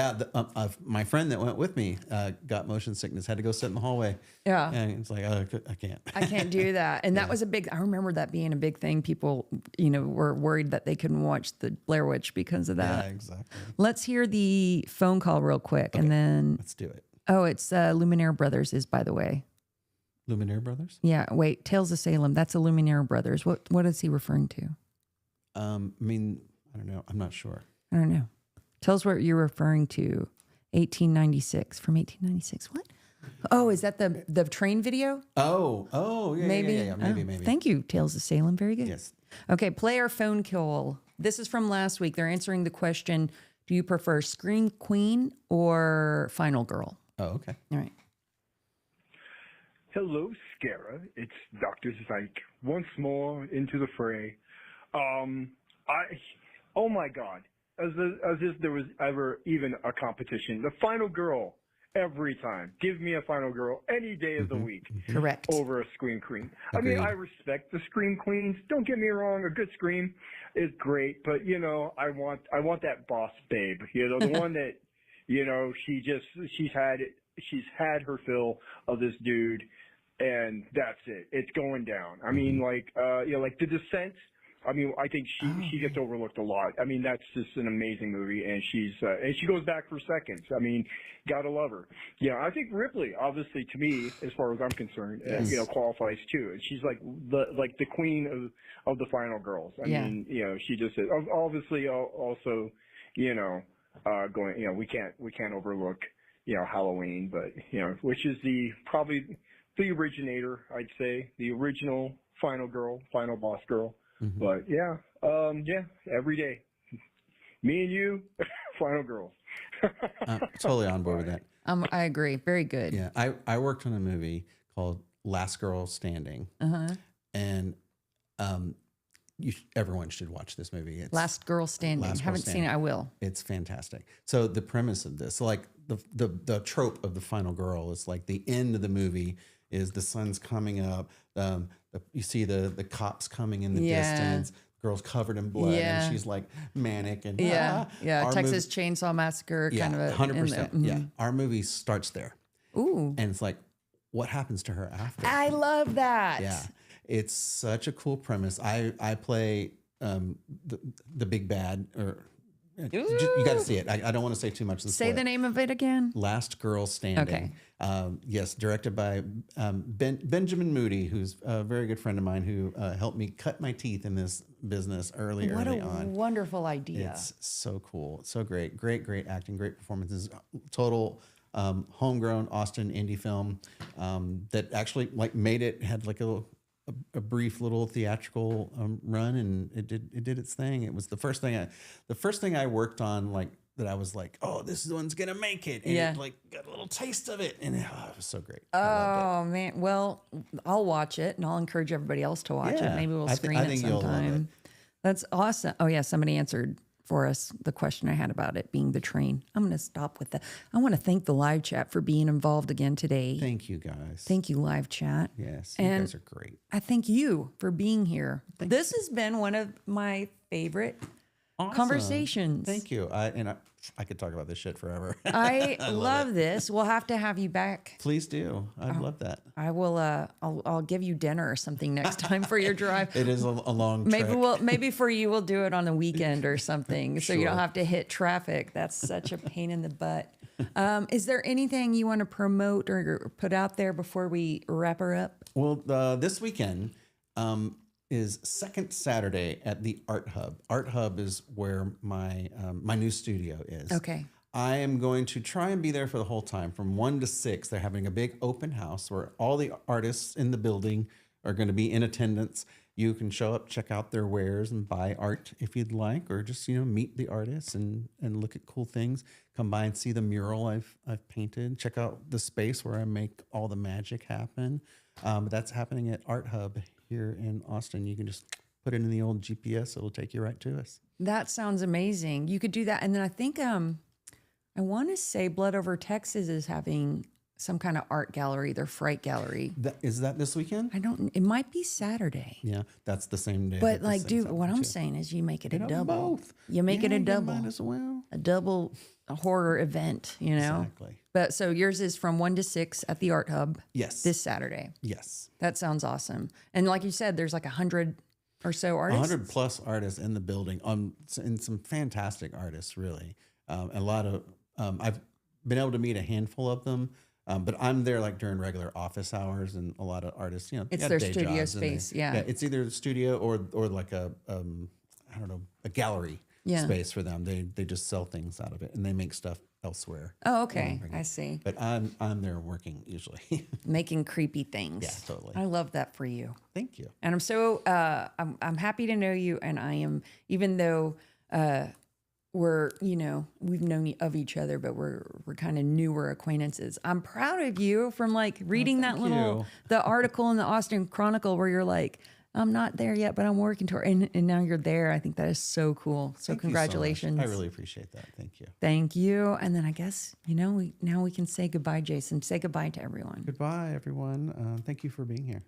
my friend that went with me got motion sickness, had to go sit in the hallway. Yeah, and it's like I can't. I can't do that. And that was I remember that being a big thing. People, were worried that they couldn't watch the Blair Witch because of that. Yeah, exactly. Let's hear the phone call real quick, and then let's do it. Oh, it's Luminaire Brothers is, by the way. Luminaire Brothers? Yeah. Wait, Tales of Salem. That's a Luminaire Brothers. What is he referring to? I mean, I don't know. I'm not sure. I don't know. Tell us what you're referring to. 1896. From 1896. What? Oh, is that the train video? Oh, yeah. Maybe. Yeah, maybe. Thank you, Tales of Salem. Very good. Yes. Okay, play our phone call. This is from last week. They're answering the question, do you prefer Scream Queen or Final Girl? Oh, okay. All right. Hello, Scarah. It's Dr. Zyke once more into the fray. Oh my God. As if there was ever even a competition. The Final Girl, every time. Give me a Final Girl any day of the week. Correct. Over a Scream Queen. Agreed. I mean, I respect the Scream Queens. Don't get me wrong. A good Scream is great, but I want that boss babe. The one that, she's had her fill of this dude, and that's it. It's going down. I mean, like The Descent. I mean, I think she gets overlooked a lot. I mean, that's just an amazing movie, and she goes back for seconds. I mean, gotta love her. Yeah, I think Ripley, obviously, to me, as far as I'm concerned, qualifies too. And she's like the queen of the Final Girls. I mean, she just is. Obviously, also, going, we can't overlook, Halloween, but which is probably the originator, I'd say, the original Final Girl, Final Boss Girl. But every day, me and you, Final Girls. Totally on board with that. I agree. Very good. Yeah, I worked on a movie called Last Girl Standing, and everyone should watch this movie. It's Last Girl Standing. Last Girl Haven't Standing. seen it. I will. It's fantastic. So the premise of this, like the trope of the final girl, is like the end of the movie is the sun's coming up. You see the cops coming in the distance. Girl's covered in blood, and she's like manic and Texas Chainsaw Massacre kind of a 100%. Yeah, our movie starts there. Ooh, and it's like, what happens to her after? I love that. Yeah, it's such a cool premise. I play the big bad, or you got to see it. I don't want to say too much. Say the name of it again. Last Girl Standing. Okay. Yes, directed by Benjamin Moody, who's a very good friend of mine who helped me cut my teeth in this business early on. What a wonderful idea. It's so cool. So great. Great acting, great performances. Total homegrown Austin indie film that actually like made it, had like a brief little theatrical run, and it did its thing. It was the first thing I worked on, like, that I was like, oh, this one's gonna make it. And it like got a little taste of it, and it was so great. Oh man, well, I'll watch it, and I'll encourage everybody else to watch it. Maybe we'll screen it you'll love sometime. That's awesome. Oh yeah, somebody answered for us the question I had about it being the train. I'm going to stop with that. I want to thank the live chat for being involved again today. Thank you, guys. Thank you, live chat. Yes, you guys are great. I thank you for being here. This has been one of my favorite conversations. Thank you. I could talk about this shit forever. I love this. We'll have to have you back. Please do. I'd love that. I will. I'll give you dinner or something next time for your drive. It is a long trek. Maybe for you we'll do it on the weekend or something, so you don't Sure. have to hit traffic. That's such a pain in the butt. Is there anything you want to promote or put out there before we wrap her up? Well, this weekend is second Saturday at the Art Hub. Art Hub is where my new studio is. Okay. I am going to try and be there for the whole time from 1 to 6. They're having a big open house where all the artists in the building are going to be in attendance. You can show up, check out their wares, and buy art if you'd like, or just meet the artists and look at cool things. Come by and see the mural I've painted. Check out the space where I make all the magic happen. That's happening at Art Hub here in Austin. You can just put it in the old GPS. It'll take you right to us. That sounds amazing. You could do that, and then I think I want to say Blood Over Texas is having some kind of art gallery, their Fright Gallery. Is that this weekend? It might be Saturday. Yeah, that's the same day. But like, dude, what I'm saying is you make it a double. Both. You make it a double. Might as well. A double horror event, Exactly. But so yours is from 1 to 6 at the Art Hub. Yes. This Saturday. Yes. That sounds awesome. And like you said, there's like 100 or so artists. 100 plus artists in the building, and some fantastic artists, really. A lot of, I've been able to meet a handful of them, but I'm there like during regular office hours, and a lot of artists, it's their studio space. Yeah. It's either a studio or like a gallery space for them. They just sell things out of it, and they make stuff elsewhere. Oh, okay. I see. But I'm there working usually. Making creepy things. Yeah, totally. I love that for you. Thank you. And I'm so I'm happy to know you, and I am, even though we're we've known of each other, but we're kind of newer acquaintances. I'm proud of you from like reading that little the article in the Austin Chronicle where you're like, I'm not there yet, but I'm working toward, and now you're there. I think that is so cool. So congratulations. I really appreciate that. Thank you. Thank you. And then I guess, we can say goodbye, Jason. Say goodbye to everyone. Goodbye, everyone. Thank you for being here.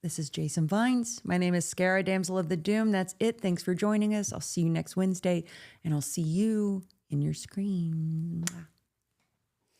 This is Jason Vines. My name is Scarah, Damsel of the Doom. That's it. Thanks for joining us. I'll see you next Wednesday, and I'll see you in your screen.